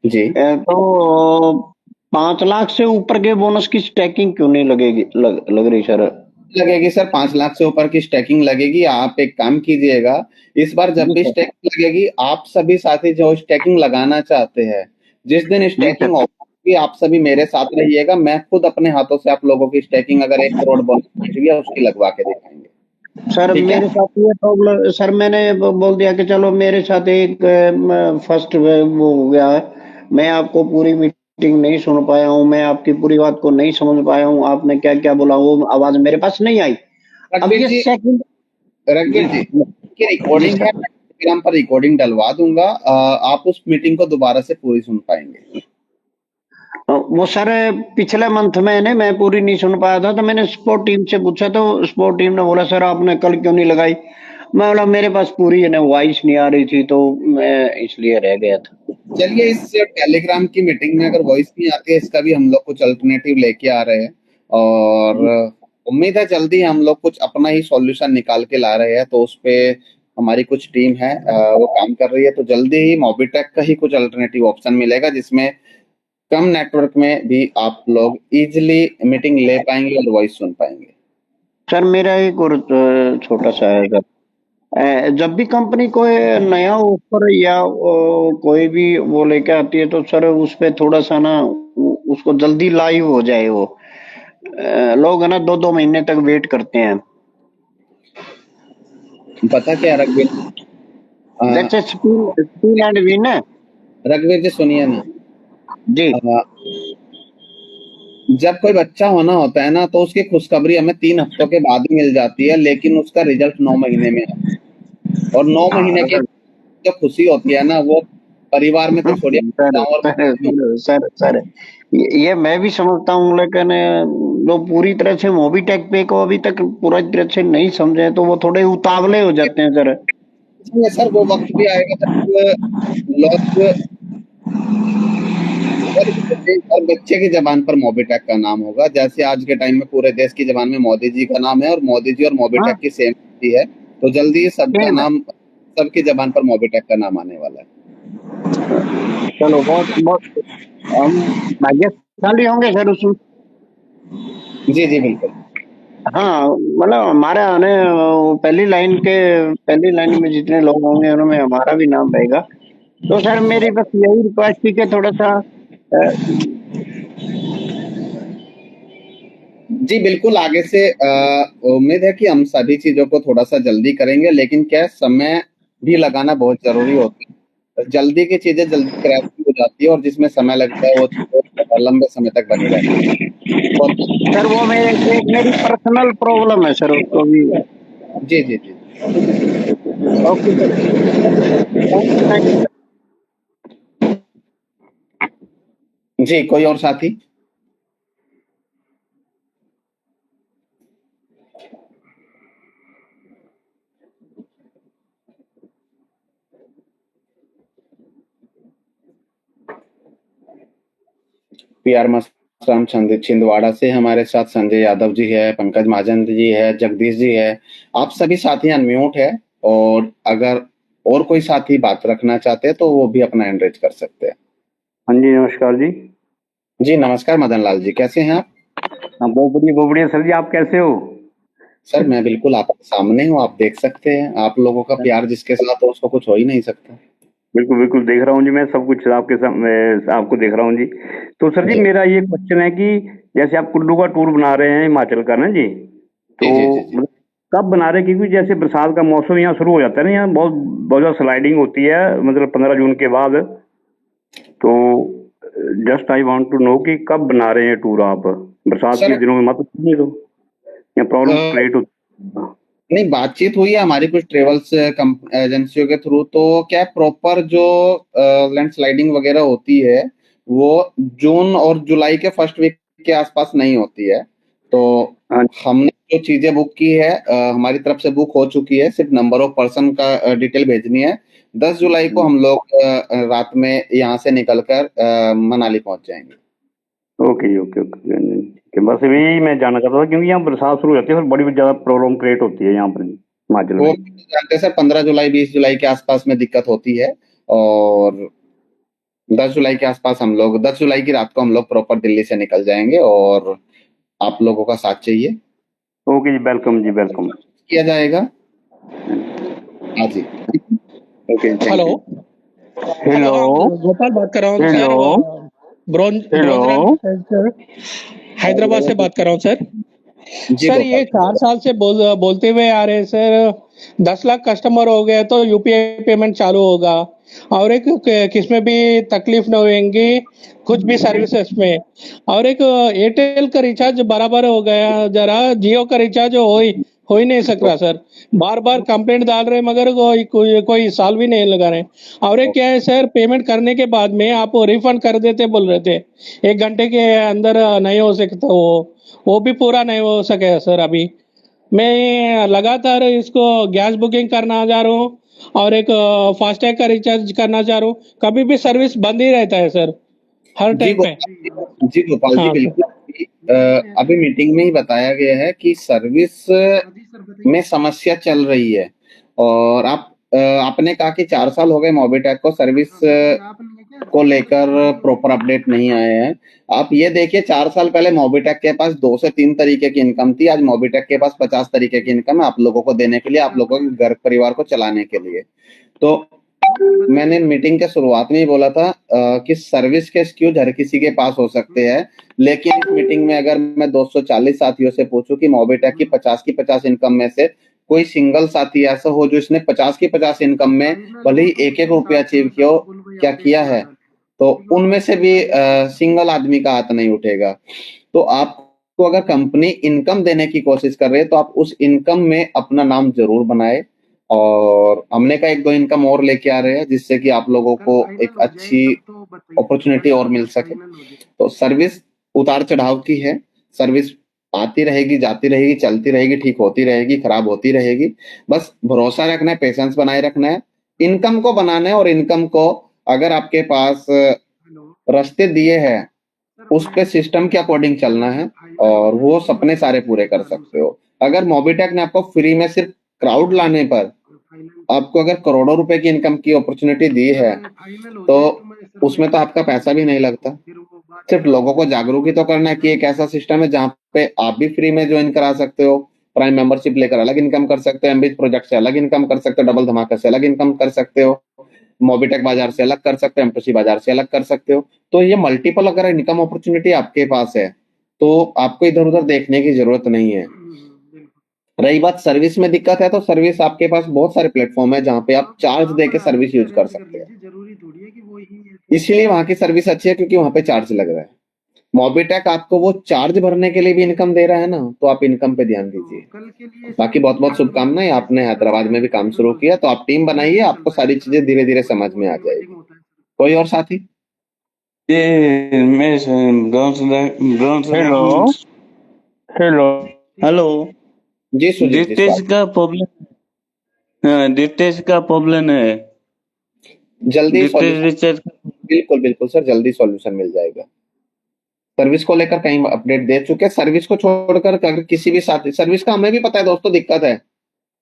जी। तो 5 लाख से ऊपर के बोनस की स्टैकिंग क्यों नहीं लगेगी, लग रही सर? लगेगी सर, 5 लाख से ऊपर की स्टैकिंग लगेगी। आप एक काम कीजिएगा, इस बार जब जी भी सर। स्टैकिंग लगेगी, आप सभी साथी जो स्टैकिंग लगाना चाहते हैं, जिस दिन जी सर। स्टैकिंग होगी आप सभी मेरे साथ रहिएगा। मैं खुद अपने हाथों से आप लोगों की स्टैकिंग, अगर 1 करोड़ बोनस पहुंच गया, उसकी लगवा के दिखाएंगे। सर ठीक है। मेरे साथ ये प्रॉब्लम सर, मैंने बोल दिया कि चलो मेरे साथ एक फर्स्ट वो हो गया है। मैं आपको पूरी मीटिंग नहीं सुन पाया हूँ, मैं आपकी पूरी बात को नहीं समझ पाया हूँ, आपने क्या क्या बोला वो आवाज मेरे पास नहीं आई। अब रघुवीर ये जी, सेकंड। रणवीर जी जी जी। की जी रिकॉर्डिंग है, सर। मैं टेलीग्राम पर रिकॉर्डिंग डलवा दूंगा। आप उस मीटिंग को दोबारा से पूरी सुन पाएंगे। वो सर पिछले मंथ में ने मैं पूरी नहीं सुन पाया था, तो मैंने स्पोर्ट टीम से पूछा, तो स्पोर्ट टीम ने बोला सर आपने कल क्यों नहीं लगाई। मैं बोला मेरे पास पूरी है ना, वॉइस नहीं आ रही थी, तो मैं इसलिए रह गया था। चलिए, इस टेलीग्राम की मीटिंग में अगर वॉइस नहीं आती है, इसका भी हम लोग कुछ अल्टरनेटिव लेके आ रहे हैं, और उम्मीद है जल्दी हम लोग कुछ अपना ही सॉल्यूशन निकाल के ला रहे हैं। तो उस पे हमारी कुछ टीम है, वो काम कर रही है। तो जल्दी ही मोबिटेक का ही कुछ अल्टरनेटिव ऑप्शन मिलेगा, जिसमें कम नेटवर्क में भी आप लोग इजिली मीटिंग ले पाएंगे और वॉइस सुन पाएंगे। सर मेरा एक और छोटा सा है सर, जब भी कंपनी कोई नया ऑफर या कोई भी वो लेके आती है, तो सर उस पे थोड़ा सा ना उसको जल्दी लाइव हो जाए वो। लोग है ना 2-2 महीने तक वेट करते हैं। पता क्या है रघुवीर जी, जैसे स्टील एंड विन है। रघुवीर जी सुनिए ना। जी। अ, जब कोई बच्चा होना होता है ना, तो उसकी खुशखबरी हमें 3 हफ्तों के बाद ही मिल जाती है, लेकिन उसका रिजल्ट 9 महीने में आता है। और 9 महीने की सर जो खुशी होती है ना, वो परिवार में तो छोड़िए, सर गाँव और सर समाज में। सर सर, ये मैं भी समझता हूँ, लेकिन लोग पूरी तरह से मोबीटेक पे को अभी तक पूरा तरह से नहीं समझे, तो वो थोड़े उतावले हो जाते हैं सर। इसलिए सर वो वक्त भी आएगा जब लोग, और बच्चे की जबान पर मोबीटेक का नाम होगा, जैसे आज के टाइम में पूरे देश की जबान में मोदी जी का नाम है, और मोदी जी और हाँ, मोबीटेक की सेम होती है। तो जल्दी ही सबका सेम है। नाम, सबकी जबान पर मोबीटेक का नाम आने वाला है। चलो बहुत बहुत हम भाग्यशाली होंगे सर उसमें। जी जी बिल्कुल। हाँ, मतलब हमारे आने पहली लाइन में जितने लोग होंगे उनमें हमारा भी नाम रहेगा। तो सर मेरी बस यही रिक्वेस्ट थी कि थोड़ा सा जी बिल्कुल, आगे से उम्मीद है कि हम सभी चीजों को थोड़ा सा जल्दी करेंगे, लेकिन क्या है, समय भी लगाना बहुत जरूरी होता है। जल्दी की चीजें जल्दी क्रैश भी हो जाती है, और जिसमें समय लगता है वो चीजें लंबे समय तक बनी रहती है। बहुत सर वो मेरी पर्सनल प्रॉब्लम है सर, उसको भी। जी जी जी। Okay sir, thank you sir. जी, कोई और साथी? पीआर मस्त आश्रम छिंदवाड़ा से हमारे साथ संजय यादव जी है, पंकज महाजन जी है, जगदीश जी है। आप सभी साथी अनम्यूट है, और अगर और कोई साथी बात रखना चाहते हैं तो वो भी अपना हैंड रेज कर सकते हैं। हाँ जी, नमस्कार जी। जी नमस्कार मदन लाल जी, कैसे हैं आप? हाँ, बहुत बढ़िया सर जी, आप कैसे हो? सर मैं बिल्कुल आपके सामने हूँ, आप देख सकते हैं। आप लोगों का प्यार जिसके साथ हो उसको कुछ हो ही नहीं सकता। बिल्कुल देख रहा हूँ जी, मैं सब कुछ आपके सामने आपको देख रहा हूँ जी। तो सर जी, मेरा ये क्वेश्चन है कि जैसे आप कुल्लू का टूर बना रहे हैं हिमाचल का ना जी, तो मतलब कब बना रहे हैं? क्योंकि जैसे बरसात का मौसम यहाँ शुरू हो जाता है ना, यहाँ बहुत ज्यादा स्लाइडिंग होती है, मतलब 15 जून के बाद। तो just I want to know कि कब बना रहे हैं टूर आप? बरसात के दिनों में मत कीजिए तो या प्रॉब्लम क्रिएट होती है। नहीं, बातचीत हुई है हमारी कुछ ट्रेवल्स एजेंसियों के थ्रू। तो क्या प्रॉपर जो लैंडस्लाइडिंग वगैरह होती है वो जून और जुलाई के फर्स्ट वीक के आसपास नहीं होती है। तो हमने जो चीजें बुक की है हमारी तरफ से बुक हो चुकी है, सिर्फ नंबर ऑफ पर्सन का डिटेल भेजनी है। 10 जुलाई को हम लोग रात में यहाँ से निकलकर मनाली पहुंच जाएंगे। ओके ओके ओके, ठीक है। बस यही मैं जानना चाहता था, क्योंकि यहाँ बरसात शुरू हो जाती है, फिर बड़ी ज्यादा प्रॉब्लम क्रिएट होती है यहाँ पर हिमाचल वो में। जानते हैं सर, 15 जुलाई 20 जुलाई के आसपास में दिक्कत होती है, और 10 जुलाई के आसपास हम लोग 10 जुलाई की रात को हम लोग प्रॉपर दिल्ली से निकल जाएंगे, और आप लोगों का साथ चाहिए। ओके जी, वेलकम जी, वेलकम किया जाएगा। हाँ जी, ओके, हेलो हेलो गोपाल बात कर रहा हूँ हेलो सर, ब्रॉन्ज हैदराबाद से बात कर रहा हूँ सर। सर ये 4 साल से बोलते हुए आ रहे हैं सर, 10 लाख कस्टमर हो गए तो यूपीआई पेमेंट चालू होगा, और एक किसमें भी तकलीफ न होगी, कुछ भी सर्विसेज में। और एक एयरटेल का रिचार्ज बराबर हो गया, जरा जियो का रिचार्ज हो ही नहीं सक रहा सर। बार बार कंप्लेंट डाल रहे मगर कोई सॉल्व ही नहीं लगा रहे। और एक क्या है सर, पेमेंट करने के बाद में आप रिफंड कर देते बोल रहे थे, 1 घंटे के अंदर नहीं हो सकता, वो भी पूरा नहीं हो सके सर। अभी मैं लगातार इसको गैस बुकिंग करना जा रहा हूँ, और एक फास्टैग का रिचार्ज करना चाह रहा हूँ, कभी भी सर्विस बंद ही रहता है सर, हर टाइम पे। जी गोपाल जी, हाँ बिल्कुल। अभी मीटिंग में ही बताया गया है कि सर्विस में समस्या चल रही है, और आपने कहा कि 4 साल हो गए मोबिटेक को, सर्विस को लेकर प्रॉपर अपडेट नहीं आए हैं। आप ये देखिए, 4 साल पहले मोबिटेक के पास 2 से 3 तरीके की इनकम थी, आज मोबिटेक के पास 50 तरीके की इनकम है, आप लोगों को देने के लिए, आप लोगों के घर परिवार को चलाने के लिए। तो मैंने मीटिंग के शुरुआत में ही बोला था कि सर्विस के स्क्यूज हर किसी के पास हो सकते हैं, लेकिन इस मीटिंग में अगर मैं 240 साथियों से पूछूं कि मोबिटेक की 50 इनकम में से कोई सिंगल साथी ऐसा हो जो इसने 50 इनकम में भले ही एक रुपया अचीव किया है, तो उनमें से भी सिंगल आदमी का हाथ नहीं उठेगा। तो आपको अगर कंपनी इनकम देने की कोशिश कर रही है तो आप उस इनकम में अपना नाम जरूर बनाए, और हमने का 1-2 इनकम और लेके आ रहे हैं जिससे कि आप लोगों को एक अच्छी अपॉर्चुनिटी और मिल सके। तो सर्विस उतार चढ़ाव की है, सर्विस आती रहेगी, जाती रहेगी, चलती रहेगी, ठीक होती रहेगी, खराब होती रहेगी। बस भरोसा रखना है, पेशेंस बनाए रखना है, इनकम को बनाना है, और इनकम को अगर आपके पास रास्ते दिए हैं उस पे सिस्टम के अकॉर्डिंग चलना है, और वो सपने सारे पूरे कर सकते हो। अगर मोबिटेक ने आपको फ्री में सिर्फ क्राउड लाने पर आपको अगर करोड़ों रुपए की इनकम की अपॉर्चुनिटी दी है, तो उसमें तो आपका पैसा भी नहीं लगता। सिर्फ लोगों को जागरूक ही तो करना है कि एक ऐसा सिस्टम है जहाँ पे आप भी फ्री में ज्वाइन करा सकते हो, प्राइम मेंबरशिप लेकर अलग इनकम कर सकते हो, एमबीज प्रोजेक्ट से अलग इनकम कर सकते हो, डबल धमाका से अलग इनकम कर सकते हो, मोबिटेक बाजार से अलग कर सकते हो, एमपीसी बाजार से अलग कर सकते हो। तो ये मल्टीपल अगर इनकम अपॉर्चुनिटी आपके पास है तो आपको इधर उधर देखने की जरूरत नहीं है। रही बात सर्विस में दिक्कत है, तो सर्विस आपके पास बहुत सारे प्लेटफॉर्म है जहाँ पे आप चार्ज देके सर्विस यूज कर सकते हैं। इसलिए वहां की सर्विस अच्छी है क्योंकि वहां पे चार्ज लग रहा है। मोबिटेक आपको वो चार्ज भरने के लिए भी इनकम दे रहा है ना, तो आप इनकम पे ध्यान दीजिए। बाकी बहुत बहुत शुभकामनाएं, आपने हैदराबाद में भी काम शुरू किया तो आप टीम बनाइए, आपको सारी चीजें धीरे धीरे समझ में आ जाएगी। कोई और साथी? ये मैं हेलो हेलो हेलो जी सुजीत जी, डिटेल्स का प्रॉब्लम, डिटेल्स का प्रॉब्लम है, जल्दी डिटेल्स रिचार्ज। बिल्कुल बिल्कुल सर, जल्दी सॉल्यूशन मिल जाएगा। सर्विस को लेकर कहीं अपडेट दे चुके हैं। सर्विस को छोड़कर अगर किसी भी साथी, सर्विस का हमें भी पता है दोस्तों दिक्कत है,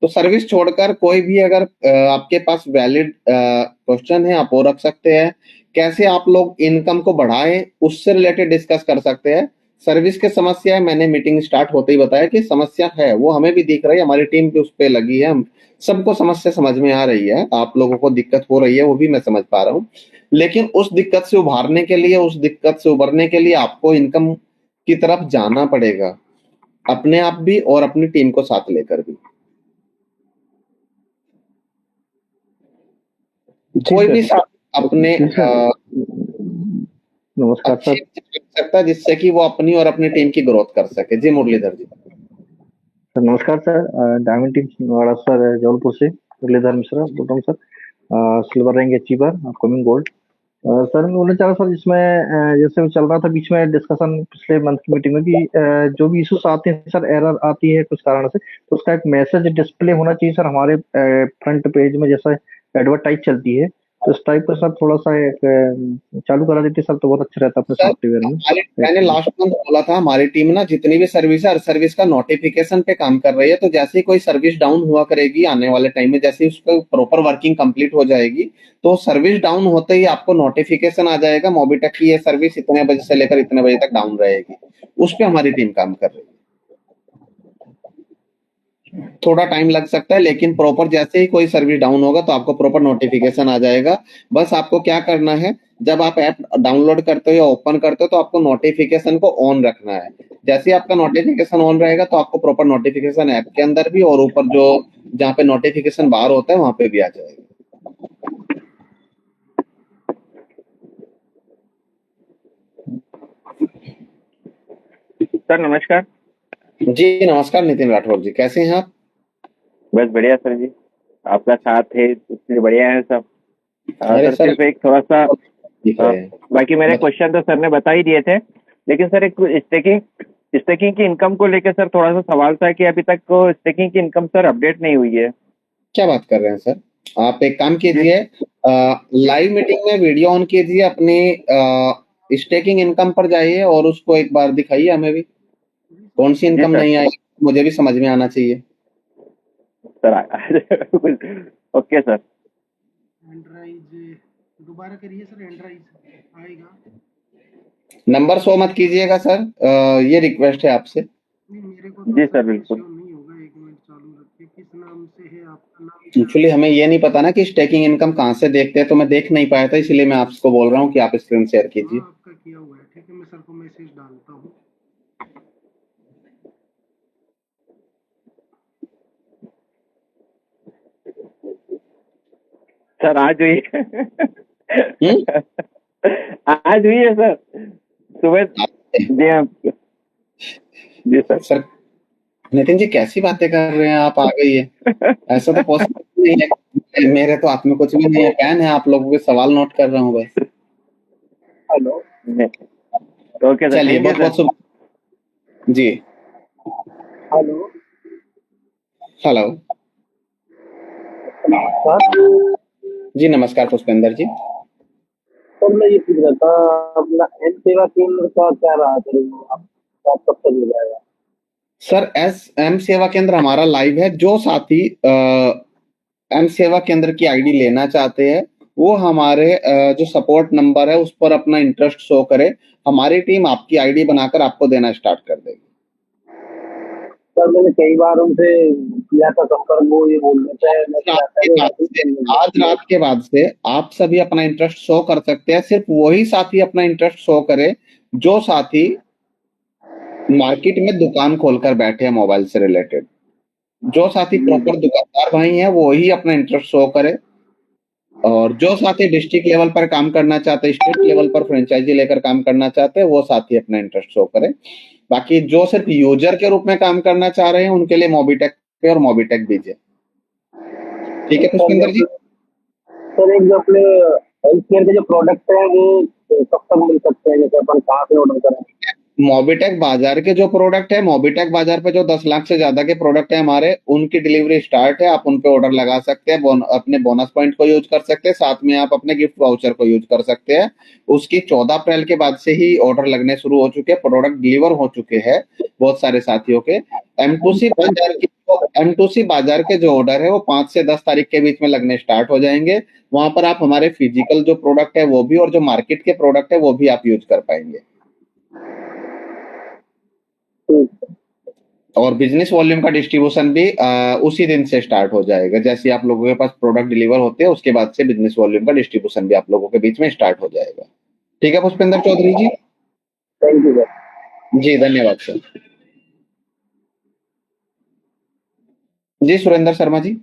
तो सर्विस छोड़कर कोई भी अगर आपके पास वैलिड क्वेश्चन है आप वो रख सकते हैं। कैसे आप लोग इनकम को बढ़ाएं उससे रिलेटेड डिस्कस कर सकते हैं। सर्विस के समस्या है, मैंने मीटिंग स्टार्ट होते ही बताया कि समस्या है, वो हमें भी दिख रही है, हमारी टीम भी उस पर लगी है, हम सबको समस्या समझ में आ रही है, आप लोगों को दिक्कत हो रही है वो भी मैं समझ पा रहा हूँ। लेकिन उस दिक्कत से उभारने के लिए, उस दिक्कत से उभरने के लिए आपको इनकम की तरफ जाना पड़ेगा, अपने आप भी और अपनी टीम को साथ लेकर भी। कोई भी साथ अपने नमस्कार सर। सकता है जिससे कि वो अपनी और अपनी टीम की ग्रोथ कर सके। जी मुरलीधर जी। सर नमस्कार sir, diamond team Chhindwara sir, Jabalpur से मुरलीधर मिश्रा बोल रहा हूँ sir, silver rank achiever, upcoming gold. Sir मैं बोलना चाह रहा सर, इसमें जैसे चल रहा था बीच में डिस्कशन पिछले मंथ की मीटिंग में कि जो भी इशूज आते हैं सर, एरर आती है कुछ कारण से, तो उसका एक मैसेज डिस्प्ले होना चाहिए सर हमारे फ्रंट पेज में, जैसा एडवर्टाइज चलती है, तो इस टाइप का सर थोड़ा सा एक चालू करा देते सर तो बहुत अच्छा रहता अपने सॉफ्टवेयर में। मैंने लास्ट मंथ बोला था हमारी टीम ना जितनी भी सर्विस है, हर सर्विस का नोटिफिकेशन पे काम कर रही है, तो जैसे ही कोई सर्विस डाउन हुआ करेगी आने वाले टाइम में, जैसे ही उसका प्रॉपर वर्किंग कंप्लीट हो जाएगी, तो सर्विस डाउन होते ही आपको नोटिफिकेशन आ जाएगा, मोबिटेक की ये सर्विस इतने बजे से लेकर इतने बजे तक डाउन रहेगी। उस पर हमारी टीम काम कर रही है। थोड़ा टाइम लग सकता है, लेकिन प्रॉपर जैसे ही कोई सर्विस डाउन होगा तो आपको प्रॉपर नोटिफिकेशन आ जाएगा। बस आपको क्या करना है, जब आप ऐप डाउनलोड करते हो या ओपन करते हो तो आपको नोटिफिकेशन को ऑन रखना है। जैसे ही आपका नोटिफिकेशन ऑन रहेगा तो आपको प्रॉपर नोटिफिकेशन ऐप के अंदर भी और ऊपर जो जहाँ पे नोटिफिकेशन बार होता है वहां पे भी आ जाएगा। सर नमस्कार। जी नमस्कार नितिन राठौर जी, कैसे हैं आप? बस बढ़िया सर जी, आपका साथ है इसलिए बढ़िया है सब। अरे सर सिर्फ एक थोड़ा सा बाकी मेरे क्वेश्चन तो सर ने बता ही दिए थे, लेकिन सर एक स्टेकिंग की इनकम को लेकर सर थोड़ा सा सवाल था कि अभी तक स्टेकिंग की इनकम सर अपडेट नहीं हुई है। क्या बात कर रहे हैं सर? आप एक काम कीजिए, लाइव मीटिंग में वीडियो ऑन कीजिए, अपनी स्टेकिंग इनकम पर जाइए और उसको एक बार दिखाइए हमें भी। कौन सी इनकम नहीं आई, मुझे भी समझ में आना चाहिए सर। Okay sir. एंड्राइज दोबारा करिए सर, एंड्राइज आएगा। नंबर शो मत कीजिएगा सर, ये रिक्वेस्ट है आपसे। मेरे को जी सर बिल्कुल। नहीं होगा, एक मिनट चालू रखिए। किस नाम से है आपका नाम? एक्चुअली हमें ये नहीं पता ना कि स्टेकिंग इनकम कहाँ से देखते हैं, तो मैं देख नहीं पाया था, इसलिए मैं आपको बोल रहा हूँ कि आप स्क्रीन शेयर कीजिए। आपका किया हुआ है, ठीक है, मैं सर को मैसेज डालता हूँ। सर आज हुई आज हुई है सर सुबह। जी हाँ जी सर। नितिन जी कैसी बातें कर रहे हैं आप, आ गई है ऐसा तो पॉसिबल नहीं है, मेरे तो हाथ में कुछ भी नहीं है, पेन है, आप लोगों के सवाल नोट कर रहा हूँ बस। हेलो ओके सर, चलिए बहुत बहुत जी। हेलो हेलो जी नमस्कार पुष्पेंद्र जी। सर मैं ये पूछ रहा था अपना एम सेवा केंद्र का क्या रहा है, कब तक मिल जाएगा? सर एम सेवा केंद्र हमारा लाइव है, जो साथी एम सेवा केंद्र की आईडी लेना चाहते हैं वो हमारे जो सपोर्ट नंबर है उस पर अपना इंटरेस्ट शो करे, हमारी टीम आपकी आईडी बनाकर आपको देना स्टार्ट कर देगी। सर मैंने कई बार उनसे किया था संपर्क, वो ये बोल देते हैं आज रात के बाद से आप सभी अपना इंटरेस्ट शो कर सकते हैं। सिर्फ वही साथी अपना इंटरेस्ट शो करे जो साथी मार्केट में दुकान खोलकर बैठे हैं मोबाइल से रिलेटेड। जो साथी प्रॉपर दुकानदार भाई हैं वो ही अपना इंटरेस्ट शो करे, और जो साथी डिस्ट्रिक्ट लेवल पर काम करना चाहते हैं, स्टेट लेवल पर फ्रेंचाइजी लेकर काम करना चाहते हैं, वो साथी अपना इंटरेस्ट शो करे। बाकी जो सिर्फ यूजर के रूप में काम करना चाह रहे हैं उनके लिए मोबिटेक पे और मोबिटेक दीजिए। ठीक है पुष्पेंद्र जी। सर एक जो अपने हेल्थ केयर के जो प्रोडक्ट है वो कब तक मिल सकते हैं, जैसे अपन कहाँ से ऑर्डर करें? मोबिटेक बाजार के जो प्रोडक्ट है, मोबिटेक बाजार पे जो 10 लाख से ज्यादा के प्रोडक्ट है हमारे, उनकी डिलीवरी स्टार्ट है। आप उन पे ऑर्डर लगा सकते हैं, अपने बोनस पॉइंट को यूज कर सकते हैं, साथ में आप अपने गिफ्ट वाउचर को यूज कर सकते हैं। उसकी 14 अप्रैल के बाद से ही ऑर्डर लगने शुरू हो चुके हैं, प्रोडक्ट डिलीवर हो चुके हैं बहुत सारे साथियों के। M2C बाजार के जो ऑर्डर है वो 5 से 10 तारीख के बीच में लगने स्टार्ट हो जाएंगे। वहां पर आप हमारे फिजिकल जो प्रोडक्ट है वो भी, और जो मार्केट के प्रोडक्ट है वो भी आप यूज कर पाएंगे। और बिजनेस वॉल्यूम का डिस्ट्रीब्यूशन भी उसी दिन से स्टार्ट हो जाएगा। जैसे आप लोगों के पास प्रोडक्ट डिलीवर होते हैं उसके बाद से बिजनेस वॉल्यूम का डिस्ट्रीब्यूशन भी आप लोगों के बीच में स्टार्ट हो जाएगा। ठीक है Pushpendra Chaudhary ji. Thank you sir. जी धन्यवाद सर। जी सुरेंद्र शर्मा जी।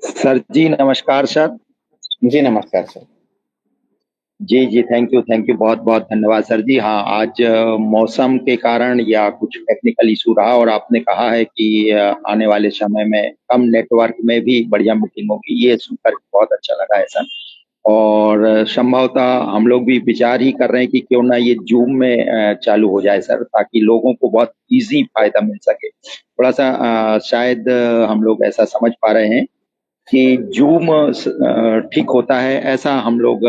सर जी नमस्कार सर। जी नमस्कार सर। जी थैंक यू बहुत बहुत धन्यवाद सर जी। हाँ आज मौसम के कारण या कुछ टेक्निकल इशू रहा और आपने कहा है कि आने वाले समय में कम नेटवर्क में भी बढ़िया मीटिंग होगी, ये सुनकर बहुत अच्छा लगा है सर। और संभवतः हम लोग भी विचार ही कर रहे हैं कि क्यों ना ये जूम में चालू हो जाए सर, ताकि लोगों को बहुत इजी फायदा मिल सके। थोड़ा सा शायद हम लोग ऐसा समझ पा रहे हैं कि जूम ठीक होता है, ऐसा हम लोग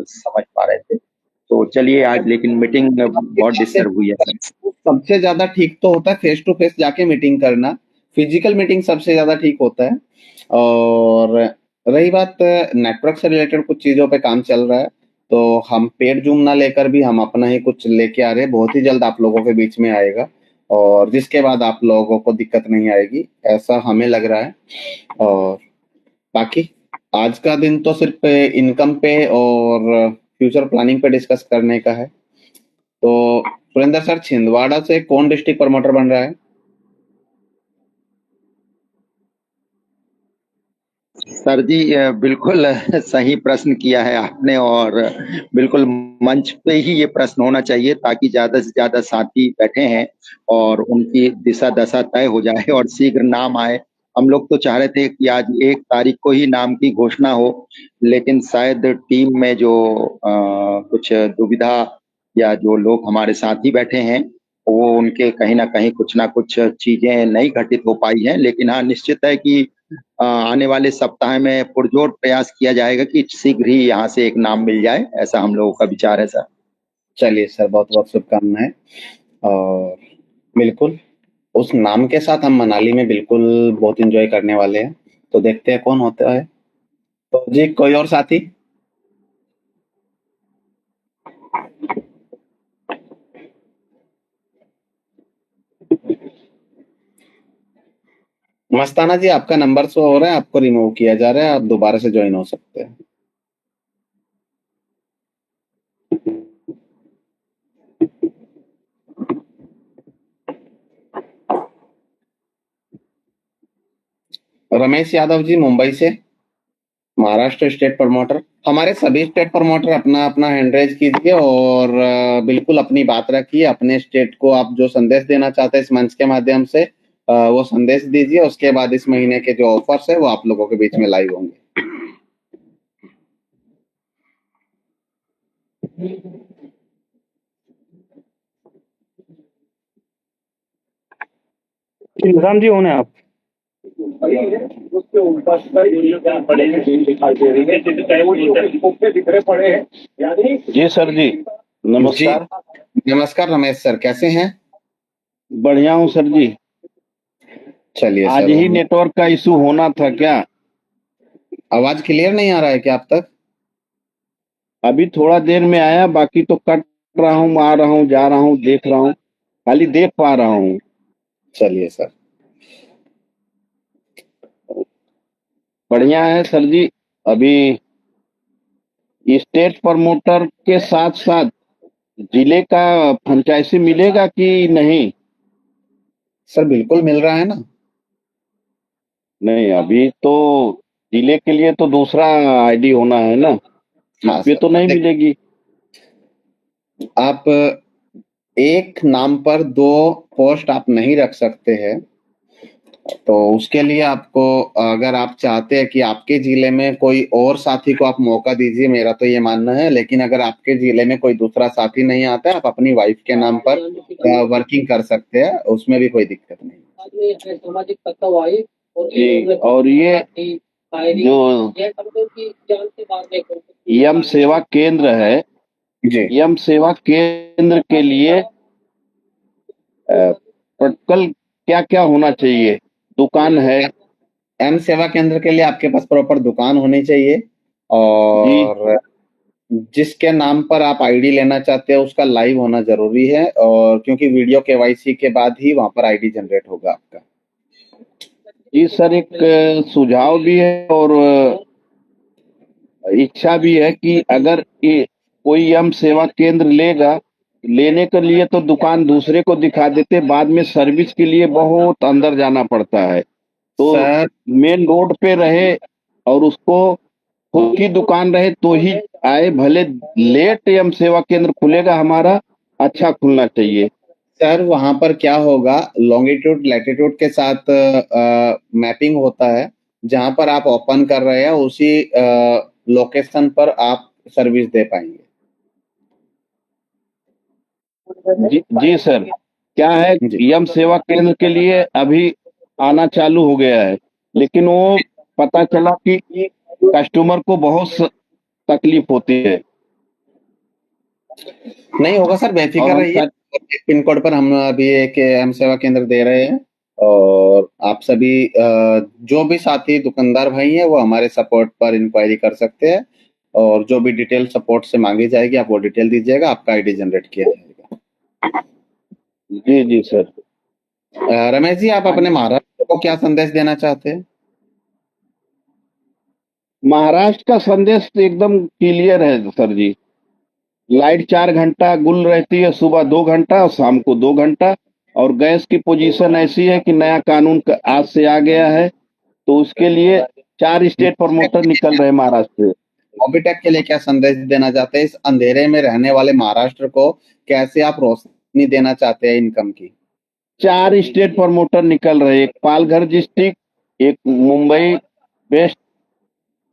समझ पा रहे थे। तो चलिए आज लेकिन मीटिंग बहुत डिस्टर्ब हुई है सर। सबसे ज्यादा ठीक तो होता है फेस टू फेस जाके मीटिंग करना, फिजिकल मीटिंग सबसे ज्यादा ठीक होता है। और रही बात नेटवर्क से रिलेटेड कुछ चीजों पे काम चल रहा है, तो हम पेड जूम ना लेकर भी हम अपना ही कुछ लेके आ रहे हैं, बहुत ही जल्द आप लोगों के बीच में आएगा और जिसके बाद आप लोगों को दिक्कत नहीं आएगी, ऐसा हमें लग रहा है। और बाकी आज का दिन तो सिर्फ इनकम पे और फ्यूचर प्लानिंग पे डिस्कस करने का है। तो सुरेंद्र सर, छिंदवाड़ा से कौन डिस्ट्रिक्ट प्रमोटर बन रहा है? सर जी बिल्कुल सही प्रश्न किया है आपने और बिल्कुल मंच पे ही ये प्रश्न होना चाहिए ताकि ज्यादा से ज्यादा साथी बैठे हैं और उनकी दिशा दशा तय हो जाए और शीघ्र नाम आए। हम लोग तो चाह रहे थे कि आज 1 तारीख को ही नाम की घोषणा हो, लेकिन शायद टीम में जो कुछ दुविधा या जो लोग हमारे साथ ही बैठे हैं वो उनके कहीं ना कुछ चीजें नहीं घटित हो पाई हैं। लेकिन हाँ निश्चित है कि आने वाले सप्ताह में पुरजोर प्रयास किया जाएगा कि शीघ्र ही यहाँ से एक नाम मिल जाए, ऐसा हम लोगों का विचार है सर। चलिए सर, बहुत बहुत शुभकामनाएं। और बिल्कुल उस नाम के साथ हम मनाली में बिल्कुल बहुत एंजॉय करने वाले हैं, तो देखते हैं कौन होता है। तो जी कोई और साथी? मस्ताना जी, आपका नंबर शो हो रहा है, आपको रिमूव किया जा रहा है, आप दोबारा से ज्वाइन हो सकते हैं। रमेश यादव जी मुंबई से, महाराष्ट्र स्टेट प्रमोटर। हमारे सभी स्टेट प्रमोटर अपना अपना हैंड रेज कीजिए और बिल्कुल अपनी बात रखिए। अपने स्टेट को आप जो संदेश देना चाहते हैं इस मंच के माध्यम से वो संदेश दीजिए। उसके बाद इस महीने के जो ऑफर्स है वो आप लोगों के बीच में लाइव होंगे। निजाम जी होने आप। उसके उल्टा दिखाई दे रही है। जी सर जी नमस्कार। नमस्कार रमेश सर, कैसे हैं? बढ़िया हूँ सर जी। चलिए आज सर, ही नेटवर्क का इशू होना था क्या? आवाज क्लियर नहीं आ रहा है क्या आप तक? अभी थोड़ा देर में आया, बाकी तो कट रहा हूँ, आ रहा हूँ, जा रहा हूँ, देख रहा हूँ, खाली देख पा रहा हूँ। चलिए सर, बढ़िया है सर जी। अभी स्टेट प्रमोटर के साथ साथ जिले का फ्रेंचाइजी मिलेगा कि नहीं? सर बिल्कुल मिल रहा है ना। नहीं, अभी तो जिले के लिए तो दूसरा आईडी होना है ना, हाँ इसमें सर, तो नहीं मिलेगी। आप एक नाम पर 2 पोस्ट आप नहीं रख सकते हैं तो उसके लिए आपको, अगर आप चाहते हैं कि आपके जिले में कोई और साथी को आप मौका दीजिए, मेरा तो ये मानना है। लेकिन अगर आपके जिले में कोई दूसरा साथी नहीं आता है, आप अपनी वाइफ के नाम पर वर्किंग कर सकते हैं, उसमें भी कोई दिक्कत नहीं। जी, और ये जो यम सेवा केंद्र है, जी, यम सेवा केंद्र के लिए प्रोटोकॉल क्या क्या होना चाहिए? दुकान है? एम सेवा केंद्र के लिए आपके पास प्रॉपर दुकान होनी चाहिए, और जिसके नाम पर आप आईडी लेना चाहते हैं उसका लाइव होना जरूरी है, और क्योंकि वीडियो केवाईसी के बाद ही वहां पर आईडी जनरेट होगा आपका। जी सर, एक सुझाव भी है और इच्छा भी है कि अगर ये कोई यम सेवा केंद्र लेगा, लेने के लिए तो दुकान दूसरे को दिखा देते, बाद में सर्विस के लिए बहुत अंदर जाना पड़ता है। तो मेन रोड पे रहे और उसको खुद की दुकान रहे तो ही आए, भले लेट यम सेवा केंद्र खुलेगा, हमारा अच्छा खुलना चाहिए। सर वहां पर क्या होगा, लॉन्गिट्यूड लैटिट्यूड के साथ मैपिंग होता है, जहां पर आप ओपन कर रहे हैं उसी लोकेशन पर आप सर्विस दे पाएंगे। जी सर, क्या है, यम सेवा केंद्र के लिए अभी आना चालू हो गया है, लेकिन वो पता चला कि कस्टमर को बहुत तकलीफ होती है। नहीं होगा सर, बेफिक्र रहिए। पिन कोड पर हम अभी एक एम सेवा केंद्र दे रहे हैं, और आप सभी जो भी साथी दुकानदार भाई हैं वो हमारे सपोर्ट पर इंक्वायरी कर सकते हैं, और जो भी डिटेल सपोर्ट से मांगी जाएगी आप वो डिटेल दीजिएगा, आपका आईडी जनरेट किया जाएगा। जी सर। रमेश जी, आप अपने महाराष्ट्र को क्या संदेश देना चाहते हैं? महाराष्ट्र का संदेश तो एकदम क्लियर है सर जी। लाइट 4 घंटा गुल रहती है, सुबह 2 घंटा और शाम को 2 घंटा, और गैस की पोजीशन ऐसी है कि नया कानून आज से आ गया है, तो उसके लिए 4 स्टेट प्रमोटर निकल रहे महाराष्ट्र से। मोबिटेक के लिए क्या संदेश देना चाहते हैं? इस अंधेरे में रहने वाले महाराष्ट्र को कैसे आप रोशनी देना चाहते हैं इनकम की? 4 स्टेट प्रमोटर निकल रहे, एक पालघर डिस्ट्रिक्ट, एक मुंबई वेस्ट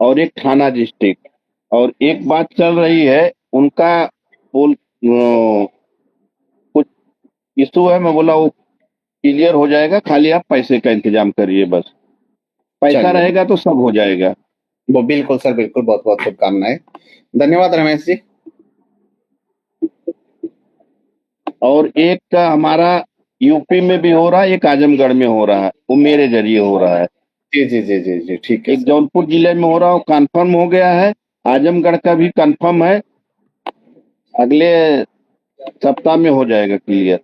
और एक ठाणा डिस्ट्रिक्ट। और एक बात चल रही है, उनका कुछ इशू है, मैं बोला वो क्लियर हो जाएगा, खाली आप पैसे का इंतजाम करिए, बस पैसा रहेगा तो सब हो जाएगा। वो बिल्कुल सर, बिल्कुल, बहुत बहुत शुभकामनाएं। धन्यवाद रमेश जी। और एक का हमारा यूपी में भी हो रहा है, एक आजमगढ़ में हो रहा है, वो मेरे जरिए हो रहा है। जी जी जी जी जी, ठीक है। एक जौनपुर जिले में हो रहा है, कंफर्म हो गया है, आजमगढ़ का भी कंफर्म है, अगले सप्ताह में हो जाएगा क्लियर।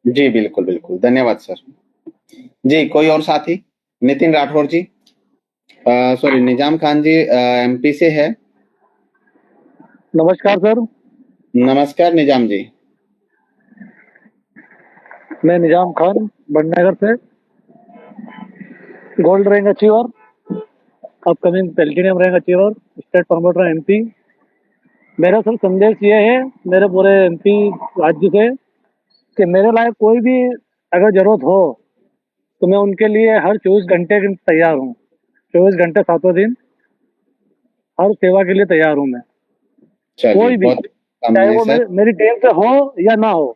जी बिल्कुल बिल्कुल, धन्यवाद सर जी। कोई और साथी? नितिन राठौर जी, सॉरी निजाम खान जी एमपी से है। नमस्कार सर। नमस्कार निजाम जी। मैं निजाम खान बड़नगर से, gold rank achiever, upcoming platinum rank achiever, state promoter MP. मेरा सर संदेश ये है मेरे पूरे एमपी राज्य से कि मेरे लायक कोई भी अगर जरूरत हो तो मैं उनके लिए हर 24 घंटे तैयार हूँ। 24 घंटे 7 दिन हर सेवा के लिए तैयार हूँ मैं। कोई भी, चाहे वो मेरी टीम से हो या ना हो,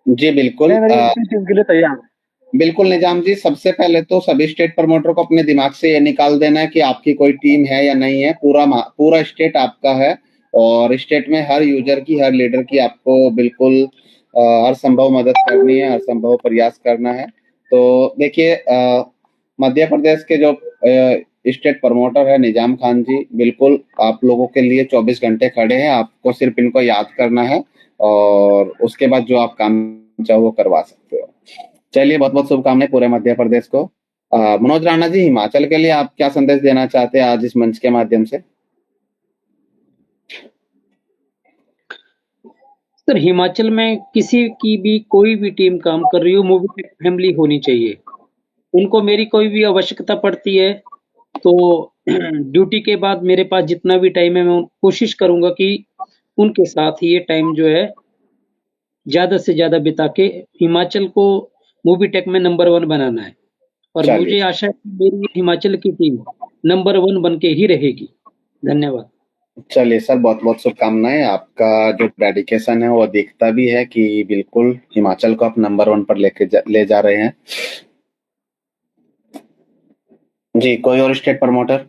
जी बिल्कुल, मैं मेरी टीम के लिए तैयार हूँ। बिल्कुल निजाम जी, सबसे पहले तो सभी स्टेट प्रमोटर को अपने दिमाग से ये निकाल देना है कि आपकी कोई टीम है या नहीं है। पूरा स्टेट आपका है, और स्टेट में हर यूजर की, हर लीडर की आपको बिल्कुल हर संभव मदद करनी है, हर संभव प्रयास करना है। तो देखिए, मध्य प्रदेश के जो स्टेट प्रमोटर है निजाम खान जी, बिल्कुल आप लोगों के लिए 24 घंटे खड़े हैं। आपको सिर्फ इनको याद करना है, और उसके बाद जो आप काम चाहो वो करवा सकते हो। चलिए, बहुत बहुत शुभकामनाएं पूरे मध्य प्रदेश को। मनोज राणा जी, हिमाचल के लिए आप क्या संदेश देना चाहते हैं आज इस मंच के माध्यम से? सर, हिमाचल में किसी की भी कोई भी टीम काम कर रही हो, मोबिटेक फैमिली होनी चाहिए। उनको मेरी कोई भी आवश्यकता पड़ती है तो ड्यूटी के बाद मेरे पास जितना भी टाइम है मैं कोशिश करूंगा कि उनके साथ ये टाइम जो है ज्यादा से ज्यादा बिता के हिमाचल को मोबिटेक में नंबर 1 बनाना है। पर चलिए। मुझे आशा है कि मेरी हिमाचल की टीम नंबर 1 बन के ही रहेगी। धन्यवाद। चलिए सर, बहुत बहुत शुभकामनाएं। आपका जो डेडिकेशन है वो दिखता भी है कि बिल्कुल हिमाचल को आप नंबर 1 पर ले जा रहे हैं। जी, कोई और स्टेट प्रमोटर?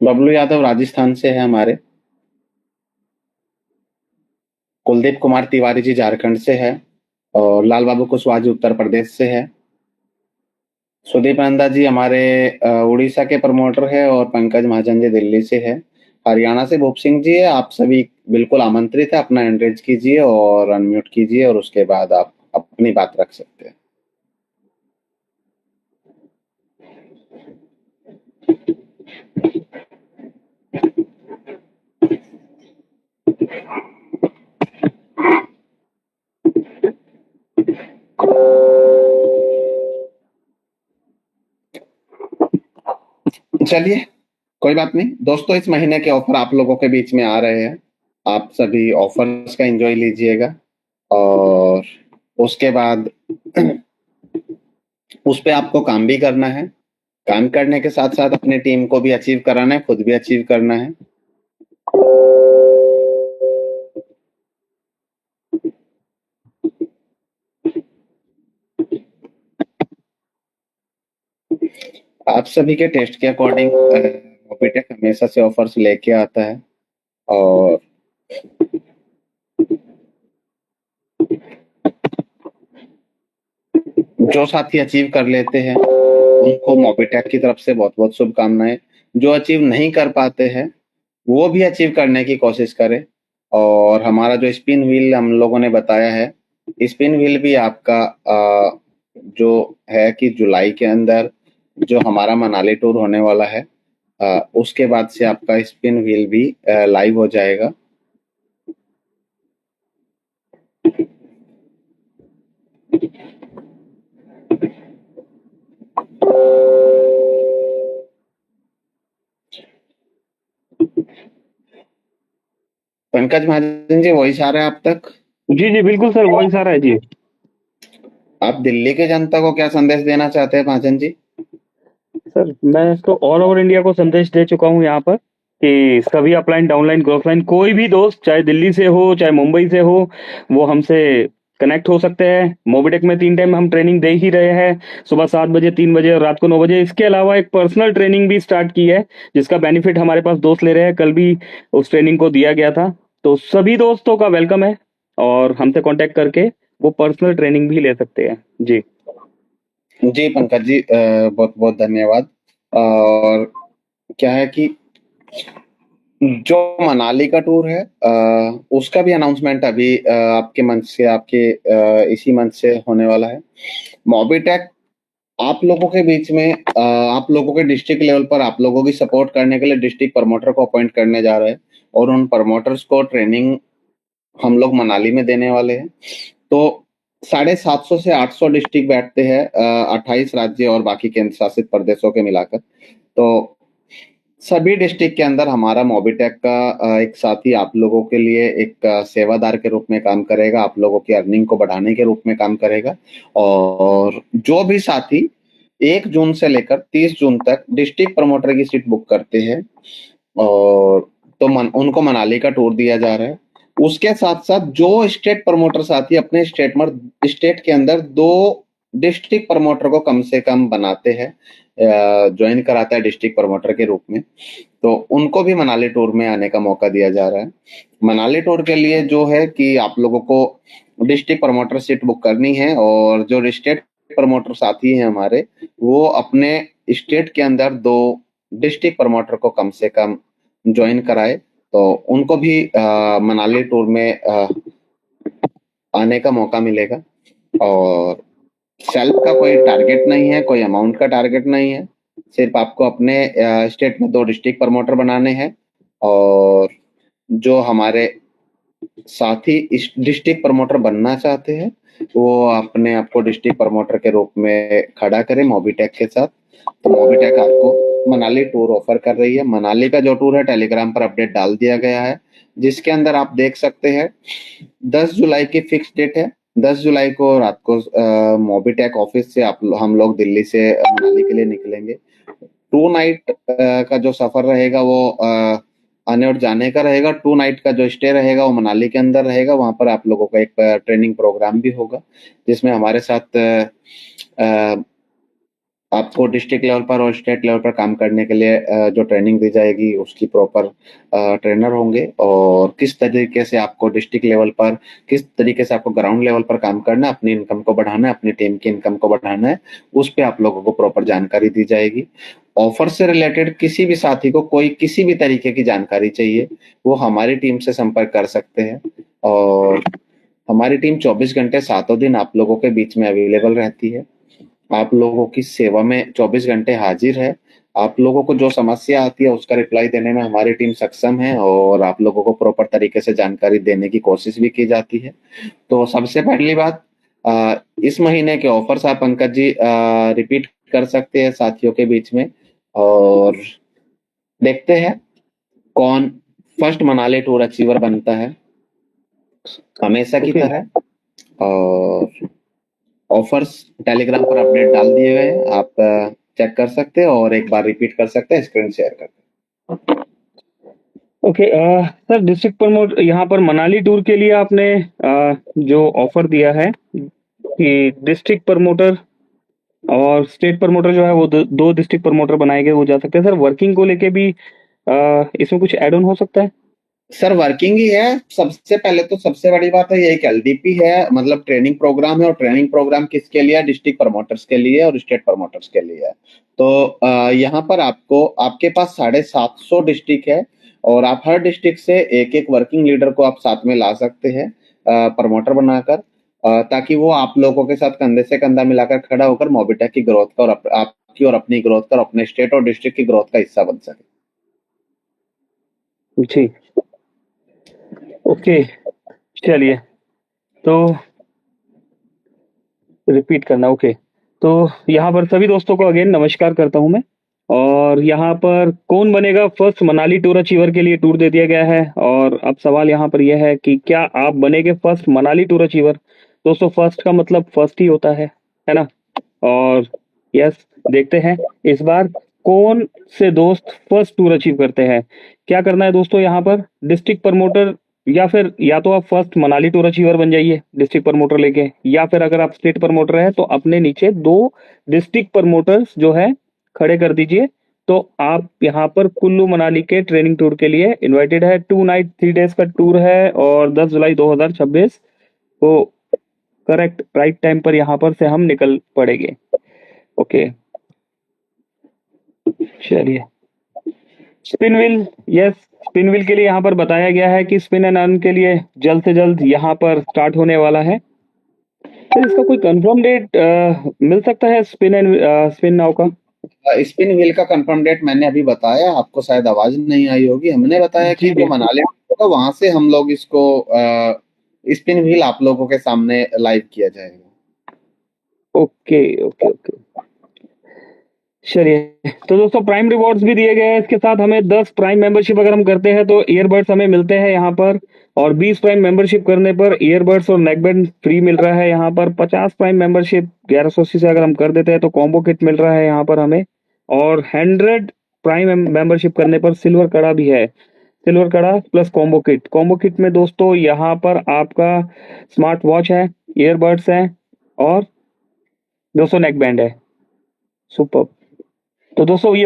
बबलू यादव राजस्थान से है हमारे। कुलदीप कुमार तिवारी जी झारखंड से है और लाल बाबू कुशवाहा जी उत्तर प्रदेश से है। सुदीप नंदा जी हमारे उड़ीसा के प्रमोटर है और पंकज महाजन जी दिल्ली से है। हरियाणा से भूप सिंह जी है। आप सभी बिल्कुल आमंत्रित है। अपना हैंड रेज कीजिए और अनम्यूट कीजिए और उसके बाद आप अपनी बात रख सकते हैं। चलिए, कोई बात नहीं दोस्तों, इस महीने के ऑफर आप लोगों के बीच में आ रहे हैं। आप सभी ऑफर्स का एंजॉय लीजिएगा और उसके बाद उस पे आपको काम भी करना है। काम करने के साथ साथ अपनी टीम को भी अचीव कराना है, खुद भी अचीव करना है। आप सभी के टेस्ट के अकॉर्डिंग मोबिटेक हमेशा से ऑफर्स लेके आता है और जो साथी अचीव कर लेते हैं उनको मोबिटेक की तरफ से बहुत बहुत शुभकामनाएं। जो अचीव नहीं कर पाते हैं वो भी अचीव करने की कोशिश करें। और हमारा जो स्पिन व्हील हम लोगों ने बताया है, स्पिन व्हील भी आपका जो है कि जुलाई के अंदर जो हमारा मनाली टूर होने वाला है, उसके बाद से आपका स्पिन व्हील भी लाइव हो जाएगा। पंकज महाजन जी, वॉइस आ रहा है आप तक? जी जी बिल्कुल सर, वॉइस आ रहा है जी। आप दिल्ली के जनता को क्या संदेश देना चाहते हैं महाजन जी? सर मैं तो ऑल ओवर इंडिया को संदेश दे चुका हूँ यहाँ पर कि सभी अपलाइन डाउनलाइन क्रॉसलाइन कोई भी दोस्त चाहे दिल्ली से हो चाहे मुंबई से हो वो हमसे कनेक्ट हो सकते हैं। मोबिटेक में 3 टाइम हम ट्रेनिंग दे ही रहे हैं, सुबह 7 बजे, 3 बजे और रात को 9 बजे। इसके अलावा एक पर्सनल ट्रेनिंग भी स्टार्ट की है जिसका बेनिफिट हमारे पास दोस्त ले रहे हैं। कल भी उस ट्रेनिंग को दिया गया था, तो सभी दोस्तों का वेलकम है और हमसे कांटेक्ट करके वो पर्सनल ट्रेनिंग भी ले सकते हैं। जी जी पंकज जी, बहुत बहुत धन्यवाद। और क्या है कि जो मनाली का टूर है उसका भी अनाउंसमेंट अभी आपके मंच से, आपके इसी मंच से होने वाला है। मोबिटेक आप लोगों के बीच में आप लोगों के डिस्ट्रिक्ट लेवल पर आप लोगों की सपोर्ट करने के लिए डिस्ट्रिक्ट प्रमोटर को अपॉइंट करने जा रहे हैं और उन प्रमोटर्स को ट्रेनिंग हम लोग मनाली में देने वाले हैं। तो 750 से 800 डिस्ट्रिक्ट बैठते हैं 28 राज्य और बाकी केंद्र शासित प्रदेशों के मिलाकर। तो सभी डिस्ट्रिक्ट के अंदर हमारा मोबिटेक का एक साथी आप लोगों के लिए एक सेवादार के रूप में काम करेगा, आप लोगों की अर्निंग को बढ़ाने के रूप में काम करेगा। और जो भी साथी 1 जून से लेकर 30 जून तक डिस्ट्रिक्ट प्रमोटर की सीट बुक करते हैं और तो उनको मनाली का टूर दिया जा रहा है। उसके साथ साथ जो स्टेट प्रमोटर साथी अपने स्टेट के अंदर 2 डिस्ट्रिक्ट प्रमोटर को कम से कम बनाते हैं, ज्वाइन कराता है डिस्ट्रिक्ट प्रमोटर के रूप में, तो उनको भी मनाली टूर में आने का मौका दिया जा रहा है। मनाली टूर के लिए जो है कि आप लोगों को डिस्ट्रिक्ट प्रमोटर सीट बुक करनी है और जो स्टेट प्रमोटर साथी हैं हमारे, वो अपने स्टेट के अंदर 2 डिस्ट्रिक्ट प्रमोटर को कम से कम ज्वाइन कराए, तो उनको भी मनाली टूर में आने का मौका मिलेगा। और सेल्फ का कोई टारगेट नहीं है, कोई अमाउंट का टारगेट नहीं है, सिर्फ आपको अपने स्टेट में 2 डिस्ट्रिक्ट प्रमोटर बनाने हैं और जो हमारे साथी इस डिस्ट्रिक्ट प्रमोटर बनना चाहते हैं वो अपने आप को डिस्ट्रिक्ट प्रमोटर के रूप में खड़ा करें मोबिटेक के साथ। तो मोबिटेक आपको मनाली टूर ऑफर कर रही है। मनाली का जो टूर है टेलीग्राम पर अपडेट डाल दिया गया है। जिसके अंदर आप देख सकते हैं 10 जुलाई की फिक्स डेट है। 10 जुलाई को रात को मोबीटेक ऑफिस से हम लोग दिल्ली से मनाली के लिए निकलेंगे। 2 नाइट का जो सफर रहेगा वो आने और जाने का रहेगा। 2 नाइट का जो स्टे रहेगा वो मनाली के अंदर रहेगा। वहां पर आप लोगों का एक ट्रेनिंग प्रोग्राम भी होगा, जिसमें हमारे साथ आपको डिस्ट्रिक्ट लेवल पर और स्टेट लेवल पर काम करने के लिए जो ट्रेनिंग दी जाएगी उसकी प्रॉपर ट्रेनर होंगे, और किस तरीके से आपको डिस्ट्रिक्ट लेवल पर, किस तरीके से आपको ग्राउंड लेवल पर काम करना है, अपनी इनकम को बढ़ाना है, अपनी टीम की इनकम को बढ़ाना है, उस पे आप लोगों को प्रॉपर जानकारी दी जाएगी। ऑफर से रिलेटेड किसी भी साथी को कोई किसी भी तरीके की जानकारी चाहिए, वो हमारी टीम से संपर्क कर सकते हैं। और हमारी टीम 24 घंटे 7 दिन आप लोगों के बीच में अवेलेबल रहती है, आप लोगों की सेवा में 24 घंटे हाजिर है। आप लोगों को जो समस्या आती है उसका रिप्लाई देने में हमारी टीम सक्षम है, और आप लोगों को प्रॉपर तरीके से जानकारी देने की कोशिश भी की जाती है। तो सबसे पहली बात, इस महीने के ऑफर्स आप पंकज जी रिपीट कर सकते हैं साथियों के बीच में, और देखते हैं कौन फर्स्ट मनाली टूर अचीवर बनता है हमेशा की तरह। और ऑफर्स टेलीग्राम पर अपडेट डाल दिए गए हैं, आप चेक कर सकते हैं और एक बार रिपीट कर सकते हैं, स्क्रीन शेयर करके। ओके सर, डिस्ट्रिक्ट प्रमोट यहाँ पर मनाली टूर के लिए आपने जो ऑफर दिया है कि डिस्ट्रिक्ट प्रमोटर और स्टेट प्रमोटर जो है वो दो डिस्ट्रिक्ट प्रमोटर बनाए गए, वो जा सकते हैं। सर वर्किंग को लेके भी इसमें कुछ एड ऑन हो सकता है? सर वर्किंग ही है। सबसे पहले तो सबसे बड़ी बात है ये एक एलडीपी है, मतलब ट्रेनिंग प्रोग्राम है, और ट्रेनिंग प्रोग्राम किसके लिए है? डिस्ट्रिक्ट प्रमोटर्स के लिए और स्टेट प्रमोटर्स के लिए है। तो यहाँ पर आपको, आपके पास 750 डिस्ट्रिक्ट है, और आप हर डिस्ट्रिक्ट से एक एक वर्किंग लीडर को आप साथ में ला सकते हैं प्रमोटर बनाकर, ताकि वो आप लोगों के साथ कंधे से कंधा मिलाकर खड़ा होकर मोबिटेक की ग्रोथ का और आपकी और अपनी ग्रोथ का और अपने स्टेट और डिस्ट्रिक्ट की ग्रोथ का हिस्सा बन सके। जी ओके, चलिए तो रिपीट करना। ओके, तो यहाँ पर सभी दोस्तों को अगेन नमस्कार करता हूँ मैं। और यहाँ पर कौन बनेगा फर्स्ट मनाली टूर अचीवर के लिए टूर दे दिया गया है, और अब सवाल यहाँ पर यह है कि क्या आप बनेंगे फर्स्ट मनाली टूर अचीवर? दोस्तों फर्स्ट का मतलब फर्स्ट ही होता है ना? और यस, देखते हैं इस बार कौन से दोस्त फर्स्ट टूर अचीव करते हैं। क्या करना है दोस्तों, यहाँ पर डिस्ट्रिक्ट प्रमोटर, या फिर या तो आप फर्स्ट मनाली टूर अचीवर बन जाइए डिस्ट्रिक्ट प्रमोटर लेके, या फिर अगर आप स्टेट प्रमोटर है तो अपने नीचे 2 डिस्ट्रिक्ट प्रमोटर्स जो है खड़े कर दीजिए। तो आप यहाँ पर कुल्लू मनाली के ट्रेनिंग टूर के लिए इनवाइटेड है। 2 नाइट 3 डेज का टूर है, और 10 जुलाई 2026 को करेक्ट राइट टाइम पर यहाँ पर से हम निकल पड़ेंगे। ओके चलिए, spin wheel, yes spin wheel के लिए यहाँ पर बताया गया है कि स्पिन एंड अर्न के लिए जल्द से जल्द यहाँ पर स्टार्ट होने वाला है। तो इसका कोई कंफर्म डेट मिल सकता है स्पिन नाउ का? स्पिन व्हील का कंफर्म डेट मैंने अभी बताया, आपको शायद आवाज नहीं आई होगी। हमने बताया कि जो मनाली होगा वहां से हम लोग इसको स्पिन व्हील आप लोगों के सामने लाइव किया जाएगा। ओके ओके ओके, चलिए तो दोस्तों प्राइम रिवॉर्ड्स भी दिए गए हैं इसके साथ। हमें 10 प्राइम मेंबरशिप अगर हम करते हैं तो ईयरबड्स हमें मिलते हैं यहाँ पर, और 20 प्राइम मेंबरशिप करने पर ईयरबड्स और नेकबैंड फ्री मिल रहा है यहाँ पर। 50 प्राइम मेंबरशिप 1180 से अगर हम कर देते हैं तो कॉम्बो किट मिल रहा है यहाँ पर हमें, और 100 प्राइम मेंबरशिप करने पर सिल्वर कड़ा भी है, सिल्वर कड़ा plus combo kit. Combo kit में दोस्तों यहाँ पर आपका स्मार्ट वॉच है, ईयरबड्स है, और 200 नेकबैंड है। सुपर। तो दोस्तों ये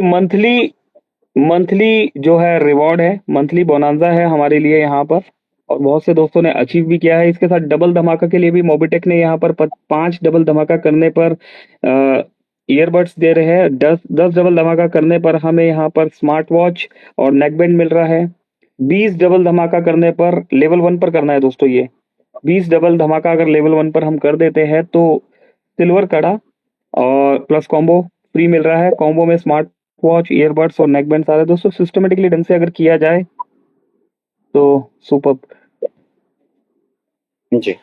मंथली जो है रिवॉर्ड है, मंथली बोनांजा है हमारे लिए यहाँ पर, और बहुत से दोस्तों ने अचीव भी किया है। इसके साथ डबल धमाका के लिए भी मोबिटेक ने यहाँ पर 5 डबल धमाका करने पर ईयरबड्स दे रहे हैं। 10 डबल धमाका करने पर हमें यहाँ पर स्मार्ट वॉच और नेकबैंड मिल रहा है। 20 डबल धमाका करने पर, लेवल 1 पर करना है दोस्तों ये, 20 डबल धमाका अगर लेवल 1 पर हम कर देते हैं तो सिल्वर कड़ा और प्लस कॉम्बो फ्री मिल रहा है। कॉम्बो में स्मार्ट वॉच, ईयरबड्स और नेकबैंड सारे दोस्तों सिस्टमेटिकली ढंग से अगर किया जाए तो सुपर। जी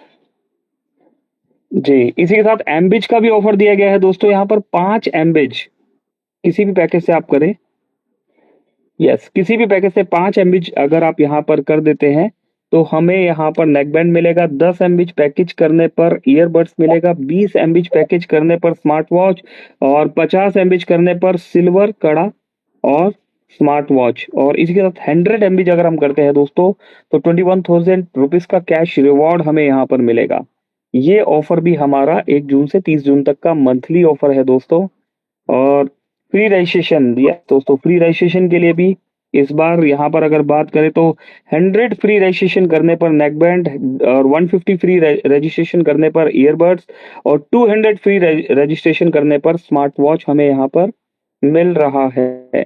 जी, इसी के साथ एम्बिज का भी ऑफर दिया गया है दोस्तों। यहाँ पर 5 एम्बिज किसी भी पैकेज से आप करें यस, किसी भी पैकेज से 5 MB अगर आप यहाँ पर कर देते हैं तो हमें यहाँ पर नेक बैंड मिलेगा, 10 MB पैकेज करने पर ईयरबड्स मिलेगा, 20 MB पैकेज करने पर स्मार्ट वॉच और 50 MB करने पर सिल्वर कड़ा और स्मार्ट वॉच। और इसी के साथ 100 MB अगर हम करते हैं दोस्तों तो 21,000 रुपीज का कैश रिवॉर्ड हमें यहाँ पर मिलेगा। ये ऑफर भी हमारा 1 जून से 30 जून तक का मंथली ऑफर है दोस्तों। और फ्री रजिस्ट्रेशन, यस दोस्तों, फ्री रजिस्ट्रेशन के लिए भी इस बार यहाँ पर अगर बात करें तो 100 फ्री रजिस्ट्रेशन करने पर नेक बैंड और 150 फ्री रजिस्ट्रेशन करने पर ईयरबड्स और 200 फ्री रजिस्ट्रेशन करने पर स्मार्ट वॉच हमें यहाँ पर मिल रहा है।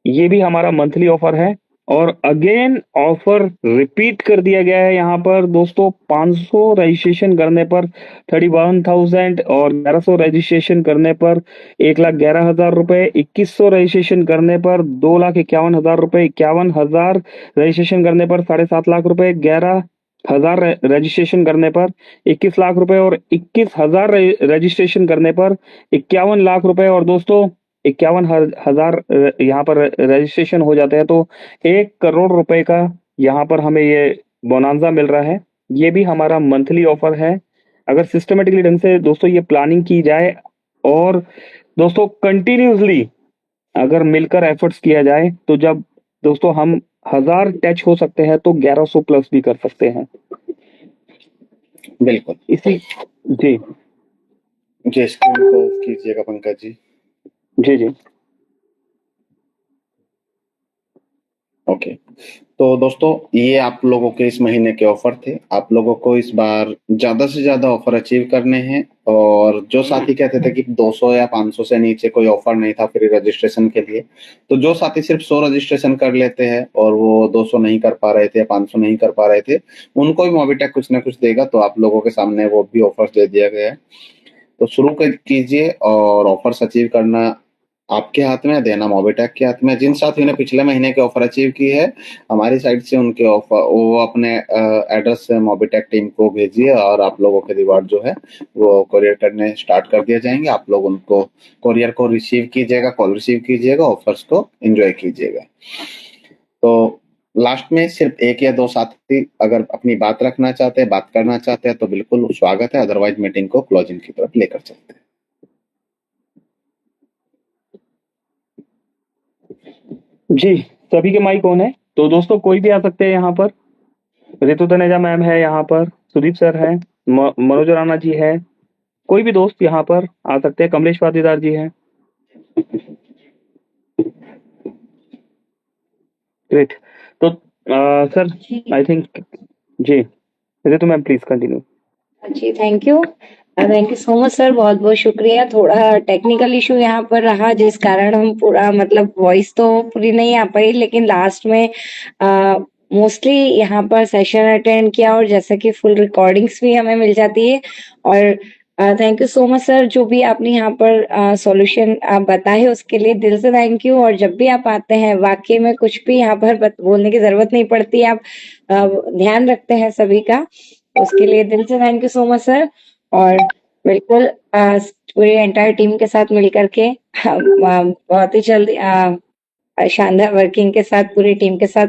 ये भी हमारा मंथली ऑफर है। और अगेन ऑफर रिपीट कर दिया गया है यहाँ पर दोस्तों, 500 रजिस्ट्रेशन करने पर 31,000 और 1100 रजिस्ट्रेशन करने पर 1,11,000 रुपए, 2100 रजिस्ट्रेशन करने पर 2,51,000 रुपए, 51,000 रजिस्ट्रेशन करने पर 7.5 लाख रुपए, 11,000 रजिस्ट्रेशन करने पर 21 लाख रुपए और 21,000 रजिस्ट्रेशन करने पर 51 लाख रुपए। और दोस्तों 51,000 यहाँ पर रजिस्ट्रेशन हो जाते हैं तो 1 करोड़ रुपए का यहाँ पर हमें ये बोनांजा मिल रहा है। ये भी हमारा मंथली ऑफर है। अगर सिस्टमेटिकली ढंग से दोस्तों ये प्लानिंग की जाए और दोस्तों कंटिन्यूसली अगर मिलकर एफर्ट्स किया जाए तो जब दोस्तों हम 1000 टच हो सकते हैं तो 1100 प्लस भी कर सकते हैं। बिल्कुल। इसी जी स्क्रीन को कीजिएगा पंकज जी। जी ओके, तो दोस्तों ये आप लोगों के इस महीने के ऑफर थे। आप लोगों को इस बार ज्यादा से ज्यादा ऑफर अचीव करने हैं। और जो साथी कहते थे कि 200 या 500 से नीचे कोई ऑफर नहीं था फ्री रजिस्ट्रेशन के लिए, तो जो साथी सिर्फ 100 रजिस्ट्रेशन कर लेते हैं और वो 200 नहीं कर पा रहे थे या 500 नहीं कर पा रहे थे, उनको भी मोबिटेक कुछ ना कुछ देगा। तो आप लोगों के सामने वो भी ऑफर्स दे दिया गया है। तो शुरू कीजिए और ऑफर्स अचीव करना आपके हाथ में, देना मोबिटेक के हाथ में। जिन साथियों ने पिछले महीने के ऑफर अचीव की है हमारी साइड से, उनके ऑफर वो अपने एड्रेस से मोबिटेक टीम को भेजिए और आप लोगों के रिवार्ड जो है वो कोरियर करने स्टार्ट कर दिए जाएंगे। आप लोग उनको कोरियर को रिसीव कीजिएगा, कॉल रिसीव कीजिएगा, ऑफर्स को एंजॉय कीजिएगा। तो लास्ट में सिर्फ 1 या 2 साथी अगर अपनी बात रखना चाहते हैं, बात करना चाहते हैं तो बिल्कुल स्वागत है, अदरवाइज मीटिंग को क्लोजिंग की तरफ लेकर चलते हैं। जी, सभी के माइक ऑन है तो दोस्तों कोई भी आ सकते हैं यहाँ पर। रितु तनेजा मैम है यहाँ पर, सुदीप सर है, मनोज राणा जी है, कोई भी दोस्त यहाँ पर आ सकते हैं, कमलेश पाटीदार जी है। ग्रेट। तो सर आई थिंक जी रितु मैम प्लीज कंटिन्यू। जी thank you so much sir, बहुत बहुत शुक्रिया। थोड़ा टेक्निकल इशू यहाँ पर रहा जिस कारण हम पूरा मतलब वॉइस तो पूरी नहीं आ पाई, लेकिन लास्ट में मोस्टली यहाँ पर सेशन अटेंड किया और जैसा कि फुल रिकॉर्डिंग्स भी हमें मिल जाती है। और thank you so much sir, जो भी आपने यहाँ पर सॉल्यूशन बताए उसके लिए दिल से थैंक यू। और जब भी आप आते हैं वाकई में कुछ भी यहाँ पर बोलने की जरूरत नहीं पड़ती, आप ध्यान रखते हैं सभी का, उसके लिए दिल से thank you so much sir. और बिल्कुल पूरी एंटायर टीम के साथ मिलकर के बहुत ही जल्दी शानदार वर्किंग के साथ पूरी टीम के साथ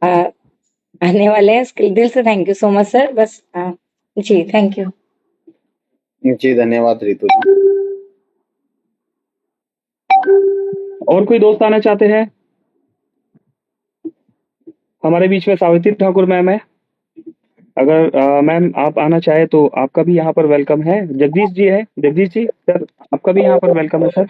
आने वाले हैं, उसके लिए दिल से thank you so much sir. बस जी थैंक यू। जी धन्यवाद रितु जी। और कोई दोस्त आना चाहते हैं? हमारे बीच में सावित्री ठाकुर मैम है, अगर मैम आप आना चाहे तो आपका भी यहाँ पर वेलकम है। जगदीश जी है, जगदीश जी सर आपका भी यहाँ पर वेलकम है सर।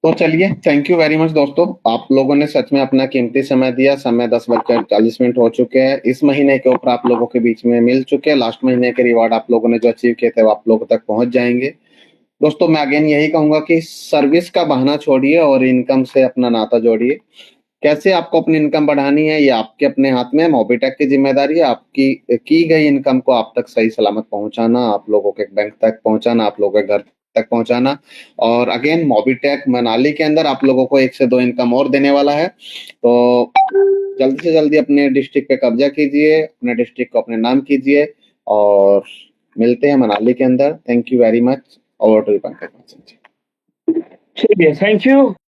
तो चलिए, थैंक यू वेरी मच दोस्तों, आप लोगों ने सच में अपना कीमती समय दिया। समय 10:40 हो चुके हैं। इस महीने के ऊपर आप लोगों के बीच में मिल चुके हैं। लास्ट महीने के रिवार्ड आप लोगों ने जो अचीव किए थे वो आप लोगों तक पहुंच जाएंगे। दोस्तों मैं अगेन यही कहूंगा कि सर्विस का बहाना छोड़िए और इनकम से अपना नाता जोड़िए। कैसे आपको अपनी इनकम बढ़ानी है ये आपके अपने हाथ में है। मोबिटेक की जिम्मेदारी है आपकी की गई इनकम को आप तक सही सलामत पहुंचाना, आप लोगों के बैंक तक पहुंचाना, आप लोगों के घर तक पहुंचाना। और अगेन मोबिटेक मनाली के अंदर आप लोगों को 1 से 2 इनकम और देने वाला है। तो जल्दी से जल्दी अपने डिस्ट्रिक्ट पे कब्जा कीजिए, अपने डिस्ट्रिक्ट को अपने नाम कीजिए और मिलते हैं मनाली के अंदर। Thank you very much. Over to Pankaj ji. चलिए, थैंक यू।